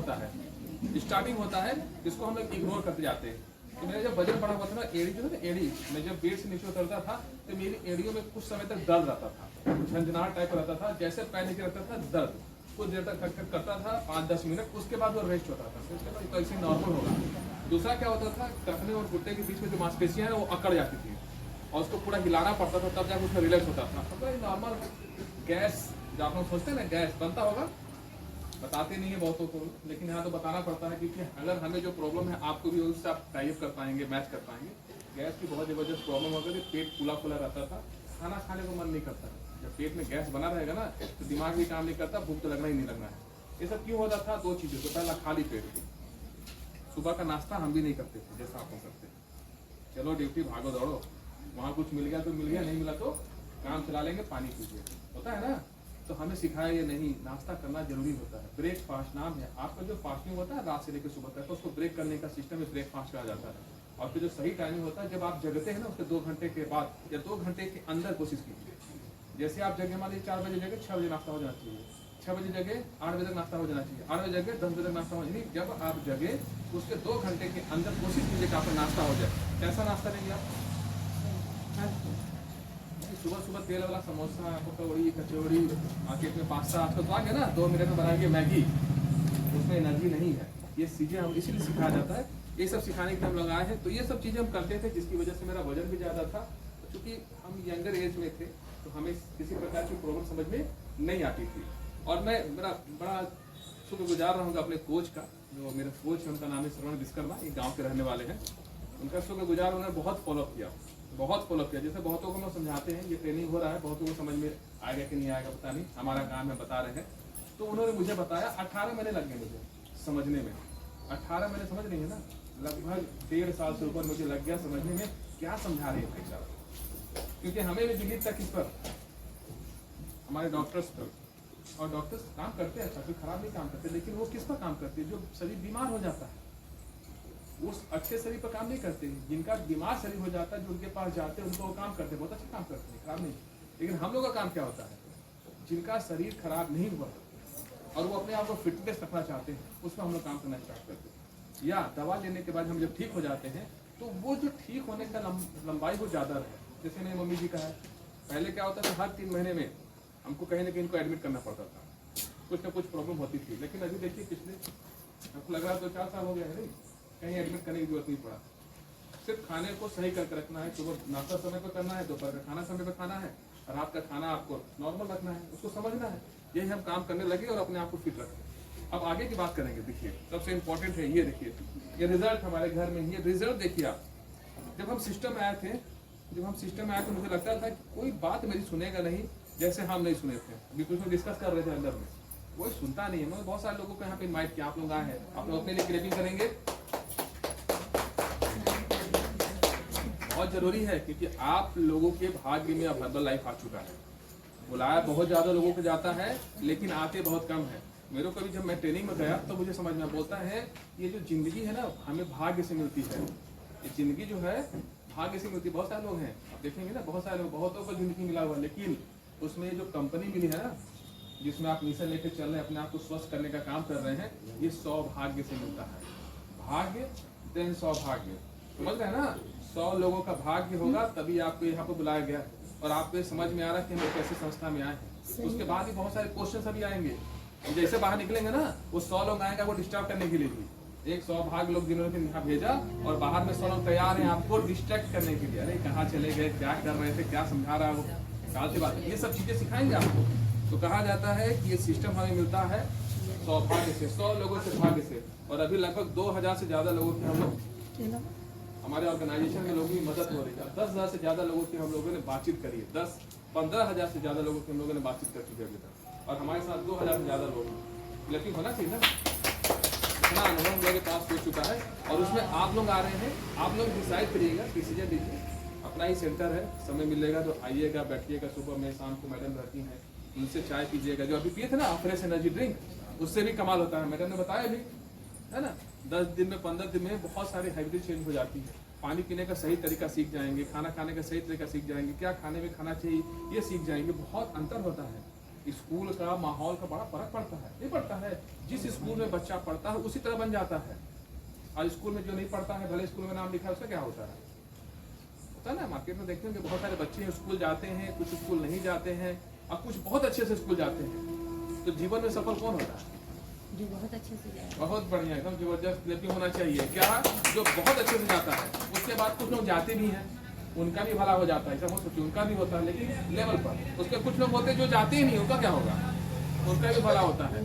होता है जिसको हम लोग इग्नोर करते जाते हैं। तो मेरा जब वजन बढ़ा हुआ था ना, एड़ी जो है ना, एड़ी मैं जब पेट से नीचे उतरता था तो मेरी एड़ियों में कुछ समय तक दर्द रहता था, झंझनाहट टाइप रहता था, जैसे पैर नीचे रहता था दर्द, कुछ देर तक खटखट करता था 5-10 मिनट, उसके बाद वो रेस्ट होता था, उसके बाद तो ऐसे नॉर्मल होगा। दूसरा क्या होता था, टखने और घुटने के बीच में जो मांसपेशियां हैं वो अकड़ जाती थी और उसको पूरा हिलाना पड़ता था, तब जाकर उसमें रिलैक्स होता था। अब नॉर्मल गैस जो आप लोग सोचते हैं ना गैस बनता होगा, बताते नहीं है बहुतों को, लेकिन यहाँ तो बताना पड़ता है, क्योंकि अगर हमें जो प्रॉब्लम है आपको भी उससे आप टाइप कर पाएंगे, मैच कर पाएंगे। गैस की बहुत जबरदस्त प्रॉब्लम हो गई, पेट फूला फूला रहता था, खाना खाने को मन नहीं करता। जब पेट में गैस बना रहेगा ना तो दिमाग भी काम नहीं करता, भूख तो लगना ही नहीं लगना है। ये सब क्यों होता था? 2 चीज़ों से। पहला खाली पेट, सुबह का नाश्ता हम भी नहीं करते थे जैसा आप लोग करते हैं। चलो ड्यूटी भागो दौड़ो, वहाँ कुछ मिल गया तो मिल गया, नहीं मिला तो काम चला लेंगे, पानी पीजिए, होता है ना। तो हमें सिखाया ये नहीं, नाश्ता करना जरूरी होता है। ब्रेकफास्ट नाम है आपका, जो फास्टिंग होता है रात से लेकर सुबह तक, तो उसको ब्रेक करने का सिस्टम है, ब्रेकफास्ट कहा जाता है। और फिर जो सही टाइमिंग होता है, जब आप जगते हैं ना उसके 2 घंटे के बाद या 2 घंटे के अंदर कोशिश कीजिए। जैसे आप जगह मान लीजिए 4 बजे जगह, 6 बजे नाश्ता हो जाना चाहिए, 6 बजे जगह 8 बजे तक नाश्ता हो जाना चाहिए, 8 बजे जगह 10 बजे तक नाश्ता हो जाए। जब आप जगह उसके 2 घंटे के अंदर कोशिश कीजिए कि आपका नाश्ता हो जाए। कैसा नाश्ता लेंगे आप? सुबह सुबह तेल वाला समोसा, पकौड़ी, कचौड़ी, मार्केट में पास्ता आजकल तो आ गया ना, 2 मिनट में बनाएंगे मैगी, उसमें एनर्जी नहीं है। ये चीज़ें हम इसीलिए सिखाया जाता है, ये सब सिखाने के लिए हम लोग आए हैं। तो ये सब चीज़ें हम करते थे, जिसकी वजह से मेरा वजन भी ज़्यादा था। क्योंकि हम यंगर एज में थे तो हमें किसी प्रकार की प्रॉब्लम समझ में नहीं आती थी। और मैं मेरा बड़ा शुक्रगुजार रहूँगा अपने कोच का, जो मेरे कोच है उनका नाम है श्रवण विश्वकर्मा, ये गाँव के रहने वाले हैं। उनका शुक्रगुजार, उन्होंने बहुत फॉलो किया। जैसे बहुतों को हम समझाते हैं, ये ट्रेनिंग हो रहा है, बहुतों को समझ में आएगा कि नहीं आएगा पता नहीं, हमारा काम है बता रहे हैं। तो उन्होंने मुझे बताया, 18 महीने लग गए मुझे समझने में। 18 महीने समझ नहीं है ना, लगभग 1.5 साल से ऊपर मुझे लग गया समझने में क्या समझा रहे हैं साहब। क्योंकि हमें भी बिलीव था किस पर, हमारे डॉक्टर्स पर। और डॉक्टर्स काम करते हैं, काफी खराब नहीं काम करते, लेकिन वो किस पर काम करते हैं? जो शरीर बीमार हो जाता है, उस अच्छे शरीर पर काम नहीं करते। जिनका बीमार शरीर हो जाता है, जो उनके पास जाते हैं उनको वो काम करते हैं, बहुत अच्छा काम करते हैं, खराब नहीं। लेकिन हम लोग का काम क्या होता है? जिनका शरीर खराब नहीं हुआ और वो अपने आप को फिटनेस रखना चाहते हैं, उसमें हम लोग काम करना स्टार्ट करते हैं। या दवा लेने के बाद हम जब ठीक हो जाते हैं तो वो जो ठीक होने का लंबाई वो ज़्यादा रहे। जैसे मेरी मम्मी जी का है, पहले क्या होता था, हर 3 महीने में हमको कहीं ना कहीं इनको एडमिट करना पड़ता था, कुछ ना कुछ प्रॉब्लम होती थी। लेकिन अभी देखिए पिछले आपको लग रहा है 2-4 साल हो गया है, नहीं कहीं एडमिट करने की जरूरत नहीं पड़ा। सिर्फ खाने को सही करके रखना है, सुबह नाश्ता समय पर करना है, दोपहर का खाना समय पर खाना है, रात का खाना आपको नॉर्मल रखना है, उसको समझना है। यही हम काम करने लगे और अपने आप को फिट रखें। अब आगे की बात करेंगे। देखिए सबसे इम्पोर्टेंट है ये, देखिए ये रिजल्ट हमारे घर में ही है। रिजल्ट देखिए आप, जब हम सिस्टम में आए थे तो मुझे लगता था कि कोई बात मेरी सुनेगा नहीं, जैसे हम नहीं सुने थे। अभी कुछ में डिस्कस कर रहे थे अंदर में, कोई सुनता नहीं है। मैं बहुत सारे लोगों को यहाँ पे इनवाइट किया, आप लोग आए हैं, आप लोग अपने लिए क्रेपिंग करेंगे, बहुत जरूरी है, क्योंकि आप लोगों के भाग्य में अब हर्बल लाइफ आ चुका है। बुलाया बहुत ज्यादा लोगों को जाता है, लेकिन आते बहुत कम है। मेरे को भी जब मैं ट्रेनिंग में गया तो मुझे समझ में बोलता है, ये जो जिंदगी है ना, हमें भाग्य से मिलती है। ये जिंदगी जो है भाग्य से मिलती है। बहुत सारे लोग हैं, आप देखेंगे ना, बहुत सारे लोग, बहुतों को जिंदगी मिला हुआ, लेकिन उसमें जो कंपनी मिली है ना, जिसमें आप मिशन लेके चल रहे हैं, अपने आप को स्वस्थ करने का काम कर रहे हैं, ये सौभाग्य से मिलता है। भाग्य देन सौभाग्य, समझ रहे हैं ना। 100 लोगों का भाग्य होगा तभी आपको यहाँ पर बुलाया गया, और आपको समझ में आ रहा है कि हम एक ऐसी संस्था में आए हैं। उसके बाद भी बहुत सारे क्वेश्चन अभी आएंगे, जैसे बाहर निकलेंगे ना, वो 100 लोग आएंगे वो डिस्टर्ब करने के लिए भी। एक सौभाग्य लोग जिन्होंने यहाँ भेजा, और बाहर में 100 लोग तैयार हैं आपको डिस्ट्रैक्ट करने के लिए। अरे कहाँ चले गए, क्या कर रहे थे, क्या समझा रहा है वो, साल की बात है। ये सब चीजें सिखाएंगे आपको। तो कहा जाता है कि ये सिस्टम हमें मिलता है सौभाग्य से, 100 लोगों से भाग्य से। और अभी लगभग 2000 से ज्यादा लोगों की हम लोग, हमारे ऑर्गेनाइजेशन में लोगों की मदद हो रही है। 10,000 से ज्यादा लोगों की हम लोगों ने बातचीत करी है, 10-15 हजार से ज्यादा लोगों की हम लोगों ने बातचीत कर चुके हैं अभी तक। और हमारे साथ 2000 से ज़्यादा लोग हैं। लेकिन होना चाहिए ना, इतना अनुभव हम लोग के पास हो चुका है और उसमें आप लोग आ रहे हैं, आप लोग डिसाइड करिएगा, डिसीजन लीजिए। अपना ही सेंटर है, समय मिलेगा तो आइएगा, बैठिएगा, सुबह में शाम को मैडम रहती हैं, उनसे चाय पीजिएगा। जो अभी पिए थे ना फ्रेश एनर्जी ड्रिंक, उससे भी कमाल होता है, मैडम ने बताया भी है ना। 10 दिन में 15 दिन में बहुत सारी हैबिट चेंज हो जाती है। पानी पीने का सही तरीका सीख जाएंगे, खाना खाने का सही तरीका सीख जाएंगे, क्या खाने में खाना चाहिए ये सीख जाएंगे। बहुत अंतर होता है, स्कूल का माहौल का बड़ा फर्क पड़ता है। नहीं पड़ता है, जिस स्कूल में बच्चा पढ़ता है उसी तरह बन जाता है। और स्कूल में जो नहीं पढ़ता है, भले स्कूल में नाम लिखा है, उसका क्या होता है ना। मार्केट में देखते हैं कि बहुत सारे बच्चे स्कूल जाते हैं, कुछ स्कूल नहीं जाते हैं और कुछ बहुत अच्छे से स्कूल जाते हैं। तो जीवन में सफल कौन होता है? जो बहुत अच्छे से जाए, बहुत बढ़िया, एकदम जबरदस्त लेकिन होना चाहिए। क्या जो बहुत अच्छे से जाता है, उसके बाद कुछ लोग जाते भी हैं, उनका भी भला हो जाता है, ऐसा मत सोचिए, उनका भी होता है लेकिन लेवल पर। उसके कुछ लोग होते हैं जो जाते ही नहीं, उनका क्या होगा? उनका भी भला होता है,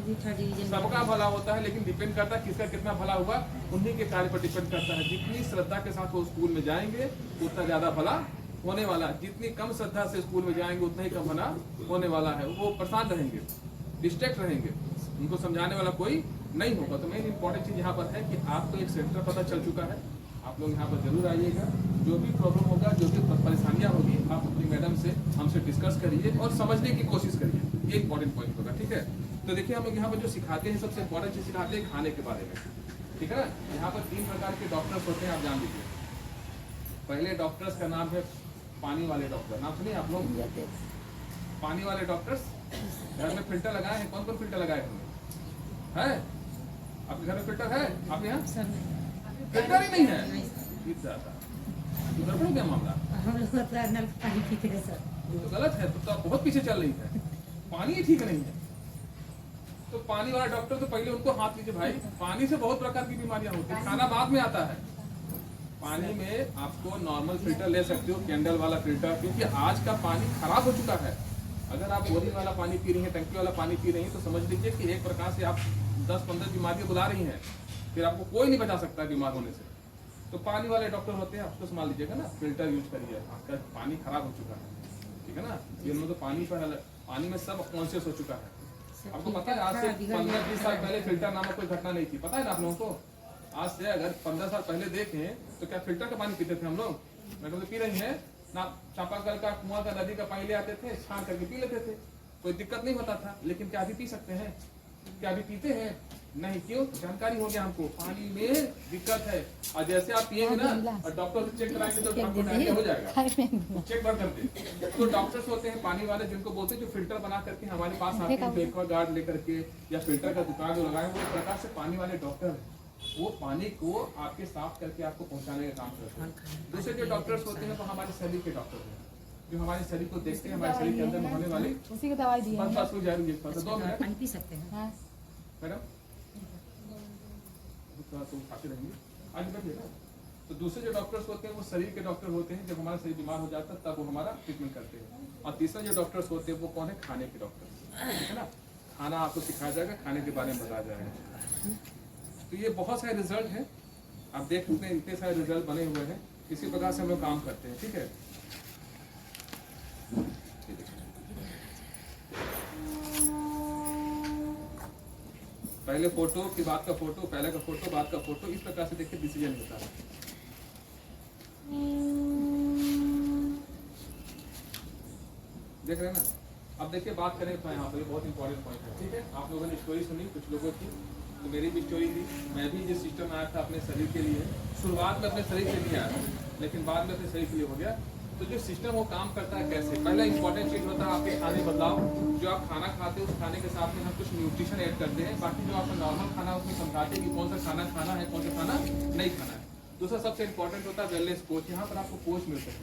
सबका भला होता है, लेकिन डिपेंड करता है किसका कितना भला हुआ, उन्हीं के कार्य पर डिपेंड करता है। जितनी श्रद्धा के साथ वो स्कूल में जाएंगे उतना ज्यादा भला होने वाला है, जितनी कम श्रद्धा से स्कूल में जाएंगे उतना ही कम भला होने वाला है। वो परेशान रहेंगे, डिस्ट्रैक्ट रहेंगे, उनको समझाने वाला कोई नहीं होगा। तो मेन इंपॉर्टेंट चीज यहाँ पर है कि आपको एक सेंटर पता चल चुका है, आप लोग यहाँ पर जरूर आइएगा। जो भी प्रॉब्लम होगा, जो भी परेशानियाँ होगी, आप अपनी मैडम से हमसे डिस्कस करिए और समझने की कोशिश करिए, ये इंपॉर्टेंट पॉइंट होगा। ठीक है, तो देखिए हम लोग यहाँ पर जो सिखाते हैं, सबसे इंपॉर्टेंट चीज सिखाते हैं खाने के बारे में। ठीक है ना, यहाँ पर 3 प्रकार के डॉक्टर्स होते हैं, आप जान लीजिए। पहले डॉक्टर्स का नाम है पानी वाले डॉक्टर, नाम सुनिए आप लोग। पानी वाले डॉक्टर्स, घर में फिल्टर लगाए हैं, कौन कौन फिल्टर लगाए हैं? आपके घर में फिल्टर है? आपके यहाँ फिल्टर ही नहीं है, उधर क्या मामला? हम लोग नल का पानी पीते हैं सर। तो गलत है, तो आप बहुत पीछे चल रही है, पानी ही ठीक नहीं है। तो पानी वाला डॉक्टर तो पहले उनको हाथ लीजिए भाई। पानी से बहुत प्रकार की बीमारियां होती है, खाना बाद में आता है। पानी में आपको नॉर्मल फिल्टर ले सकते हो, कैंडल वाला फिल्टर, क्योंकि आज का पानी खराब हो चुका है। अगर आप बोरिंग वाला पानी पी रही हैं, टंकी वाला पानी पी रही हैं, तो समझ लीजिए कि एक प्रकार से आप 10-15 बीमारियां बुला रही हैं, फिर आपको कोई नहीं बचा सकता बीमार होने से। तो पानी वाले डॉक्टर होते हैं, आप उसको संभाल लीजिएगा ना, फिल्टर यूज करिए, आपका पानी खराब हो चुका है। ठीक है ना, ये तो पानी में सब कॉन्शियस हो चुका है। आपको पता है आज से 15-20 साल पहले फिल्टर नामक कोई घटना नहीं थी, पता है ना आप लोगों को। आज से अगर 15 साल पहले देखें तो क्या फिल्टर का पानी पीते थे हम लोग? मैडम तो पी रही है ना, चापाकल का, कुआं का, नदी का पानी ले आते थे, छान करके पी लेते थे, कोई दिक्कत नहीं होता था। लेकिन क्या अभी पी सकते हैं? क्या अभी पीते हैं? नहीं। क्यों? जानकारी हो गया हमको पानी में दिक्कत है। और जैसे आप पिएंगे ना और डॉक्टर से चेक कराएंगे तो आपको डायरिया हो जाएगा, चेक बार करते। तो डॉक्टर्स होते हैं पानी वाले, जिनको बोलते हैं जो फिल्टर बना करके हमारे पास आते हैं, एक्वागार्ड लेकर के या फिल्टर का दुकान जो लगाए, वो एक प्रकार से पानी वाले डॉक्टर है। वो पानी को आपके साफ करके आपको पहुंचाने का काम करते हैं। दूसरे जो डॉक्टर्स होते हैं वो हमारे शरीर के डॉक्टर हैं, जो हमारे शरीर को देखते हैं, हमारे शरीर के अंदर में होने वाली उसी की दवाई दी है। बस हो जाएंगे। 2 मिनट पानी पी सकते हैं मैडम, तो खाते रहेंगे आज बैठिए ना। तो दूसरे जो डॉक्टर्स होते हैं वो शरीर के डॉक्टर होते हैं, जब हमारा शरीर बीमार हो जाता है तब वो हमारा ट्रीटमेंट करते हैं। और तीसरा जो डॉक्टर्स होते हैं वो कौन है? खाने के डॉक्टर, है ना। खाना आपको सिखाया जाएगा, खाने के बारे में बताया जाएगा। तो ये बहुत सारे रिजल्ट हैं, आप देख सकते हैं, इतने सारे रिजल्ट बने हुए हैं। इसी प्रकार से हम लोग काम करते हैं। ठीक है, पहले फोटो की बात का फोटो, पहले का फोटो, बाद का फोटो, इस प्रकार से देखिए डिसीजन होता है। देख रहे हैं ना। अब देखिए बात करें तो यहाँ पर बहुत इंपॉर्टेंट पॉइंट है। ठीक है, आप लोगों ने स्टोरी सुनी कुछ लोगों की, तो मेरी भी स्टोरी थी। मैं भी जिस सिस्टम में आया था अपने शरीर के लिए, शुरुआत में अपने शरीर के लिए आया, लेकिन बाद में अपने शरीर के लिए हो गया। तो जो सिस्टम वो काम करता है कैसे? पहला इंपॉर्टेंट चीज होता है आपके खाने बदलाव। जो आप खाना खाते हो उस खाने के साथ में हम कुछ न्यूट्रिशन ऐड करते हैं। बाकी जो आपका नॉर्मल खाना उसमें समझाते हैं कि कौन सा खाना खाना है, कौन सा खाना नहीं खाना है। दूसरा सबसे इंपॉर्टेंट होता है वेलनेस कोच। यहाँ पर आपको कोच मिलते हैं,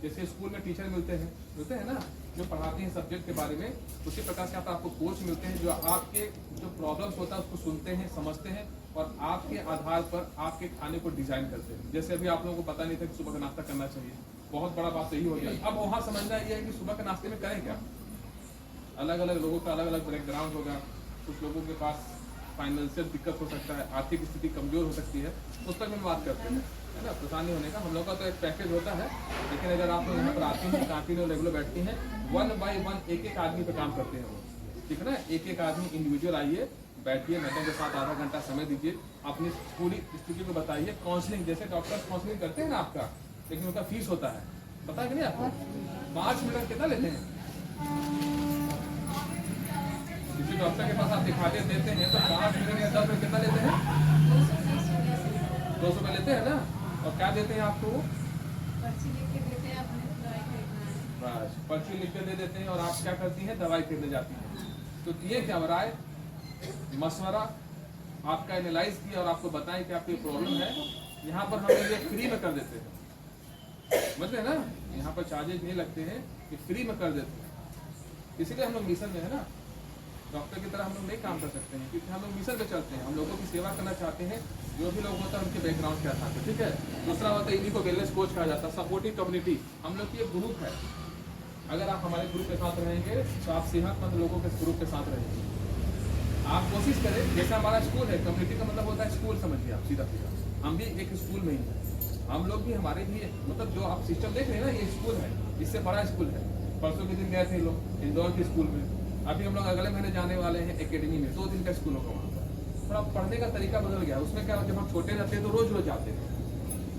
जैसे स्कूल में टीचर मिलते हैं ना, जो पढ़ाते हैं सब्जेक्ट के बारे में, उसी प्रकार से आपको कोच मिलते हैं जो आपके जो प्रॉब्लम्स होता है उसको सुनते हैं, समझते हैं और आपके आधार पर आपके खाने को डिजाइन करते हैं। जैसे अभी आप लोगों को पता नहीं था कि सुबह का नाश्ता करना चाहिए, बहुत बड़ा बात सही हो गया। अब वहाँ समझना ये है कि सुबह के नाश्ते में करें क्या। अलग अलग लोगों का अलग अलग बैकग्राउंड होगा, कुछ लोगों के पास फाइनेंशियल दिक्कत हो सकता है, आर्थिक स्थिति कमजोर हो सकती है, उस पर हम बात करते हैं, है ना। परेशानी होने का हम लोग का तो एक पैकेज होता है, लेकिन अगर आप लोग यहाँ पर आती हैं, काफी लोग रेगुलर बैठती हैं, 1 by 1 एक आदमी पे काम करते हैं वो। ठीक है ना। एक एक आदमी इंडिविजुअल आइए, बैठिए, मैडम के साथ आधा घंटा समय दीजिए, अपनी पूरी स्थिति को बताइए। काउंसलिंग, जैसे डॉक्टर काउंसलिंग करते हैं ना आपका, लेकिन उनका फीस होता है, पता है कि नहीं आपको? 5 मिनट कितना लेते हैं? किसी डॉक्टर के पास आप दिखाते देते हैं तो 5 मिनट या 10 मिनट कितना लेते हैं? 200 रुपये लेते हैं ना। और क्या देते हैं आपको? पर्ची लिख के देते हैं, अपने दवाई खरीदना है। बस पर्ची लिख के दे देते हैं और आप क्या करती हैं? दवाई खरीदने जाती हैं। तो ये क्या हो रहा है? मशवरा, आपका एनालाइज किया और आपको बताएं कि आपकी प्रॉब्लम है। यहाँ पर हम ये फ्री में कर देते हैं, समझते हैं ना। यहाँ पर चार्जेज नहीं लगते हैं, कि फ्री में कर देते हैं। इसीलिए हम लोग मिशन में है ना, डॉक्टर की तरह हम लोग नहीं काम कर सकते हैं, क्योंकि हम लोग मिशन पे चलते हैं। हम लोगों की सेवा करना चाहते हैं। जो भी लोग होता है उनके बैकग्राउंड क्या था, ठीक है। दूसरा होता है, इन्हीं को वेलनेस कोच कहा जाता है, सपोर्टिव कम्युनिटी। हम लोग की एक ग्रुप है। अगर आप हमारे ग्रुप के साथ रहेंगे तो आप सेहतमंद लोगों के ग्रुप के साथ रहेंगे। आप कोशिश करें, जैसे हमारा स्कूल है, कम्युनिटी का मतलब होता है स्कूल, समझिए आप सीधा सीधा। हम भी एक स्कूल में ही हैं, हम लोग भी, हमारे भी, मतलब जो आप सिस्टम देख रहे हैं ना, ये स्कूल है, इससे बड़ा स्कूल है। परसों के दिन गए थे लोग इंदौर के स्कूल में। अभी हम लोग अगले महीने जाने वाले हैं एकेडमी में, 2 दिन का स्कूल होगा वहाँ पर। थोड़ा पढ़ने का तरीका बदल गया। उसमें क्या, जब हम छोटे रहते हैं तो रोज रोज जाते हैं।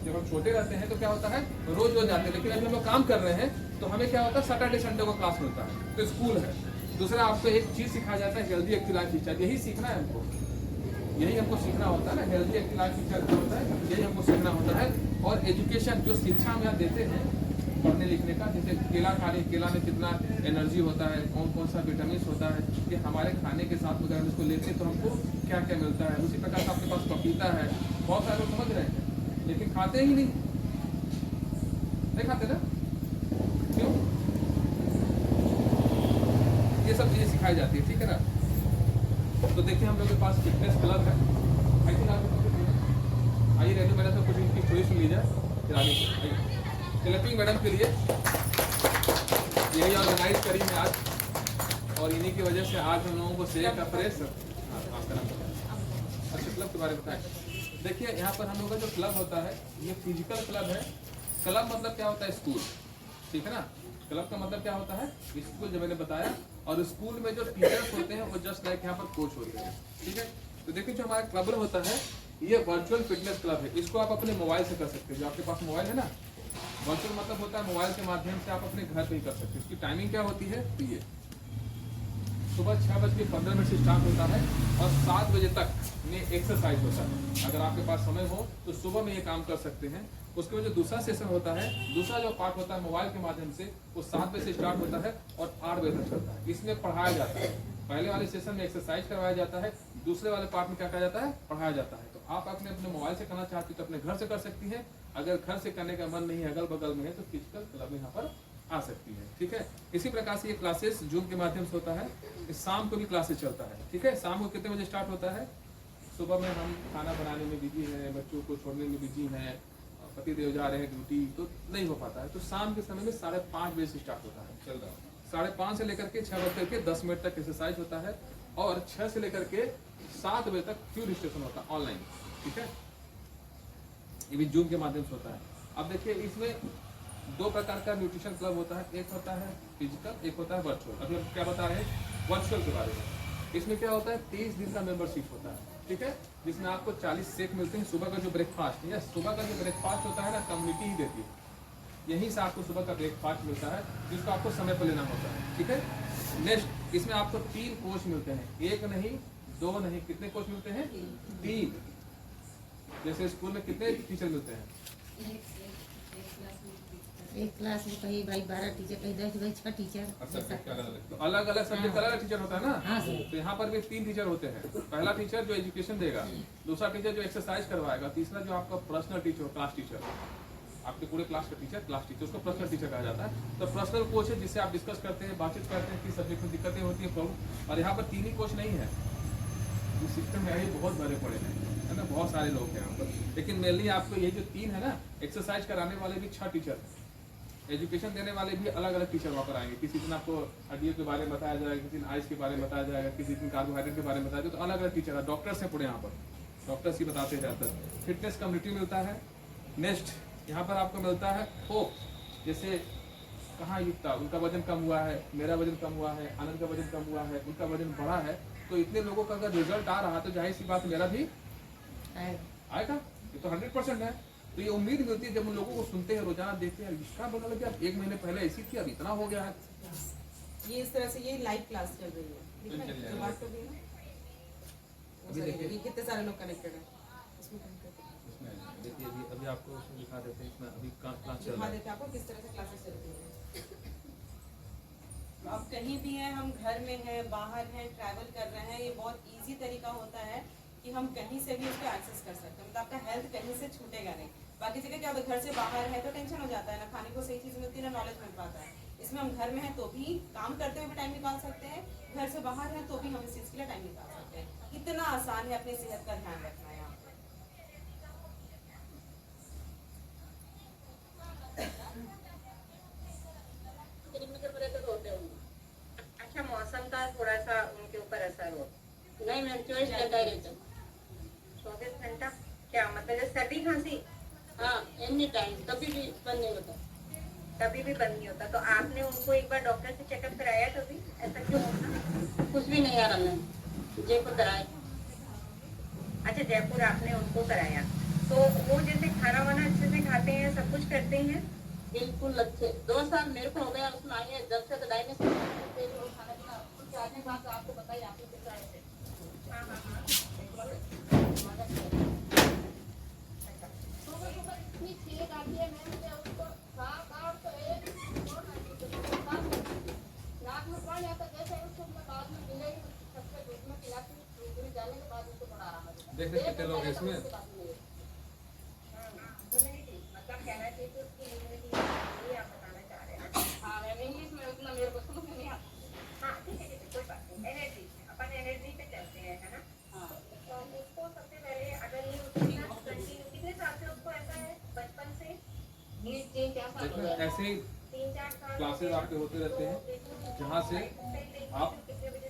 जब हम छोटे रहते हैं तो क्या होता है, रोज रोज जाते हैं। लेकिन अभी हम लोग काम कर रहे हैं तो हमें क्या होता है, सैटरडे संडे को क्लास मिलता है, तो स्कूल है। दूसरा, आपको एक चीज सिखाया जाता है, हेल्दी एक्टिव लाइफ स्टाइल। यही सीखना है हमको, यही हमको सीखना होता है ना। हेल्दी एक्टिव लाइफ स्टाइल क्या होता है, यही हमको सीखना होता है। और एजुकेशन, जो शिक्षा हम यहाँ देते हैं पढ़ने लिखने का, जैसे केला खा रहे, केला में कितना एनर्जी होता है, कौन कौन सा विटामिन होता है, कि हमारे खाने के साथ अगर हम इसको लेते हैं तो हमको क्या क्या मिलता है। उसी प्रकार से आपके पास पपीता है, बहुत सारे लोग समझ रहे हैं लेकिन खाते ही नहीं खाते ना, क्यों? ये सब चीजें सिखाई जाती है, ठीक है ना। तो देखिए, हम लोग के पास फिटनेस क्लब है। आइए रेनू मैडम से कुछ इनकी स्टोरी सुन लीजिए, फिर आगे क्लैपिंग मैडम के लिए। यही ऑर्गेनाइज करी है आज, और इन्हीं की वजह से आज हम लोगों को सेहत का प्रेस। अच्छा, क्लब के बारे में बताएं। देखिए, यहाँ पर हम लोग का जो क्लब होता है, ये फिजिकल क्लब है। क्लब मतलब क्या होता है, स्कूल, ठीक है ना। क्लब का मतलब क्या होता है, स्कूल, जो मैंने बताया। और स्कूल में जो टीचर्स होते हैं वो जस्ट लाइक यहाँ पर कोच होते हैं, ठीक है। तो देखिए, जो हमारा क्लब होता है, ये वर्चुअल फिटनेस क्लब है। इसको आप अपने मोबाइल से कर सकते हैं। जो आपके पास मोबाइल है ना, वर्चुअल मतलब होता है मोबाइल के माध्यम से आप अपने घर पे ही कर सकते हैं। इसकी टाइमिंग क्या होती है, तो ये सुबह 6:15 से स्टार्ट होता है और 7 बजे तक में एक्सरसाइज होता है। अगर आपके पास समय हो तो सुबह में ये काम कर सकते हैं। उसके बाद जो दूसरा सेशन होता है, दूसरा जो पार्ट होता है मोबाइल के माध्यम से, वो 7 बजे से स्टार्ट होता है और 8 बजे तक चलता है। इसमें पढ़ाया जाता है। पहले वाले सेशन में एक्सरसाइज करवाया जाता है, दूसरे वाले पार्ट में क्या कहा जाता है, पढ़ाया जाता है। तो आप अपने मोबाइल से करना चाहती हैं तो अपने घर से कर सकती हैं। अगर घर से करने का मन नहीं है, अगल बगल में है, तो फिजिकल क्लब में यहाँ पर आ सकती है, ठीक है। इसी प्रकार से ये क्लासेस जूम के माध्यम से होता है। शाम को भी क्लासेस चलता है, ठीक है। शाम को कितने बजे स्टार्ट होता है? सुबह में हम खाना बनाने में बिजी हैं, बच्चों को छोड़ने में बिजी हैं, पति देव जा रहे हैं ड्यूटी, तो नहीं हो पाता है। तो शाम के समय में 5:30 बजे से स्टार्ट होता है, चल रहा है। 5:30 से लेकर के 6:10 तक एक्सरसाइज होता है और 6 से लेकर के 7 बजे तक फ्यूल स्टेशन होता है ऑनलाइन, ठीक है। ये भी जूम के माध्यम से होता है। अब देखिए, इसमें 2 प्रकार का न्यूट्रिशन क्लब होता है। एक होता है फिजिकल, एक होता है वर्चुअल। अभी हम क्या बता रहे हैं, वर्चुअल के बारे में। इसमें क्या होता है, 30 दिन का मेंबरशिप होता है, ठीक है, जिसमें आपको 40 शेक मिलते हैं। सुबह का जो ब्रेकफास्ट, या सुबह का जो ब्रेकफास्ट होता है ना, कम्युनिटी ही देती है। यहीं से आपको सुबह का ब्रेकफास्ट मिलता है, जिसको आपको समय पर लेना होता है, ठीक है। नेक्स्ट, इसमें आपको 3 कोच मिलते हैं, 1 नहीं 2 नहीं, कितने कोच मिलते हैं? 3। जैसे स्कूल में कितने टीचर मिलते हैं? एक क्लास में कहीं भाई 12 टीचर, कहीं 10, कहीं 6 टीचर। तो अलग अलग सब्जेक्ट अलग टीचर होता है ना। हाँ सर। तो यहाँ पर भी 3 टीचर होते हैं। पहला टीचर जो एजुकेशन देगा, दूसरा टीचर जो एक्सरसाइज करवाएगा, तीसरा जो आपका पर्सनल टीचर, क्लास टीचर, आपके पूरे क्लास का टीचर, क्लास टीचर, उसको पर्सनल टीचर कहा जाता है। तो पर्सनल कोच है, जिससे आप डिस्कस करते हैं, बातचीत करते हैं, किस सब्जेक्ट में दिक्कतें होती है, प्रॉब्लम। और यहाँ पर 3 ही कोच नहीं है, सिस्टम में ये बहुत भरे पड़े हैं, है ना, बहुत सारे लोग हैं यहाँ पर। लेकिन मेनली आपको ये जो 3 है ना, एक्सरसाइज कराने वाले भी 6 टीचर हैं, एजुकेशन देने वाले भी अलग अलग टीचर वहाँ पर आएंगे। किसी दिन आपको हड्डियों के बारे में बताया जाएगा, किसी दिन आइस के बारे में बताया जाएगा, किसी दिन कार्बोहाइड्रेट के बारे में बताया जाएगा। तो अलग अलग टीचर है, डॉक्टर्स हैं पूरे यहाँ पर, डॉक्टर्स ही बताते जाते हैं। फिटनेस कम्युनिटी मिलता है। नेक्स्ट, यहाँ पर आपको मिलता है होप। जैसे कहाँ युक्ता, उनका वजन कम हुआ है, मेरा वजन कम हुआ है, आनंद का वजन कम हुआ है, उनका वजन बढ़ा है, तो इतने लोगों का अगर रिजल्ट आ रहा तो जाहिर सी बात मेरा भी आएगा। ये तो 100% है। तो ये उम्मीद मिलती है जब उन लोगों को सुनते हैं, रोजाना देखते हैं, इसका बदल गया, 1 महीने पहले ऐसी थी अब इतना हो गया है। ये इस तरह से ये लाइव क्लास चल रही है, चल रही है। जो बात कर रही है ना, अभी देखिए। ये कितने सारे लोग कनेक्टेड हैं इसमें connected हैं। इसमें देखिए अभी आपको उसमें दिखा देते हैं, इसमें अभी क्लास चल दिखा रहा है। देते हैं आपको किस तरह से क्लासेस चलती हैं। अब कहीं भी हैं, हम घर में हैं, बाहर हैं, ट्रैवल कर रहे हैं, ये बहुत इजी तरीका होता है कि हम कहीं से भी उसको एक्सेस कर सकते हैं। मतलब आपका हेल्थ कहीं से छूटेगा नहीं। बाकी जगह क्या घर से बाहर है तो टेंशन हो जाता है, ना खाने को सही चीज़ मिलती है, ना नॉलेज मिल पाता है। इसमें हम घर में हैं तो भी काम करते हुए भी टाइम निकाल सकते हैं, घर से बाहर हैं तो भी हम इस चीज़ के लिए टाइम निकाल सकते हैं। कितना आसान है अपनी सेहत का ध्यान रखना है यहाँ पे। अच्छा, मौसम का थोड़ा सा उनके ऊपर असर हो? नहीं मैम, 24 घंटा रहता है। 24 घंटा क्या मतलब? जैसे सर्दी खांसी? हाँ, एनी टाइम, कभी भी बंद नहीं होता। कभी भी बंद नहीं होता। तो आपने उनको एक बार डॉक्टर से चेकअप कराया कभी? ऐसा क्यों होता? कुछ भी नहीं आ रहा मैम, जयपुर कराया। अच्छा, जयपुर आपने उनको कराया। तो वो जैसे खाना वाना अच्छे से खाते हैं, सब कुछ करते हैं? बिल्कुल अच्छे। 2 साल मेरे को हो गया उसमें आई है, जब से तो डायनेस खाना पीना कुछ आने के बाद तो आपको बताइए आप लोग कितना है। हाँ हाँ हाँ, सुबह सुबह इतनी छींक आती है मैम, मुझे उसको साफ और तो नाक में पानी आता जैसे उसको मैं बाद में मिलेगी सबसे दूध में पिलाती हूँ, जाने के बाद उसको थोड़ा आराम आता है। देख रहे कितने लोग हैं इसमें। मतलब कहना चाहिए कि उसकी इम्यूनिटी ये आप बताना चाह रहे हैं। हाँ मैम, इंग्लिश में उतना मेरे को समझ नहीं आता। हाँ ठीक है, कोई बात नहीं। एनर्जी, अपन एनर्जी पे चलते हैं, है ना? हाँ। तो उसको सबसे पहले अगर ये कंटिन्यू कितने साल से उसको ऐसा है? बचपन से? 3-4 साल हो गए। ऐसे ही 3-4 साल क्लासेस आपके होते रहते हैं, जहाँ से आप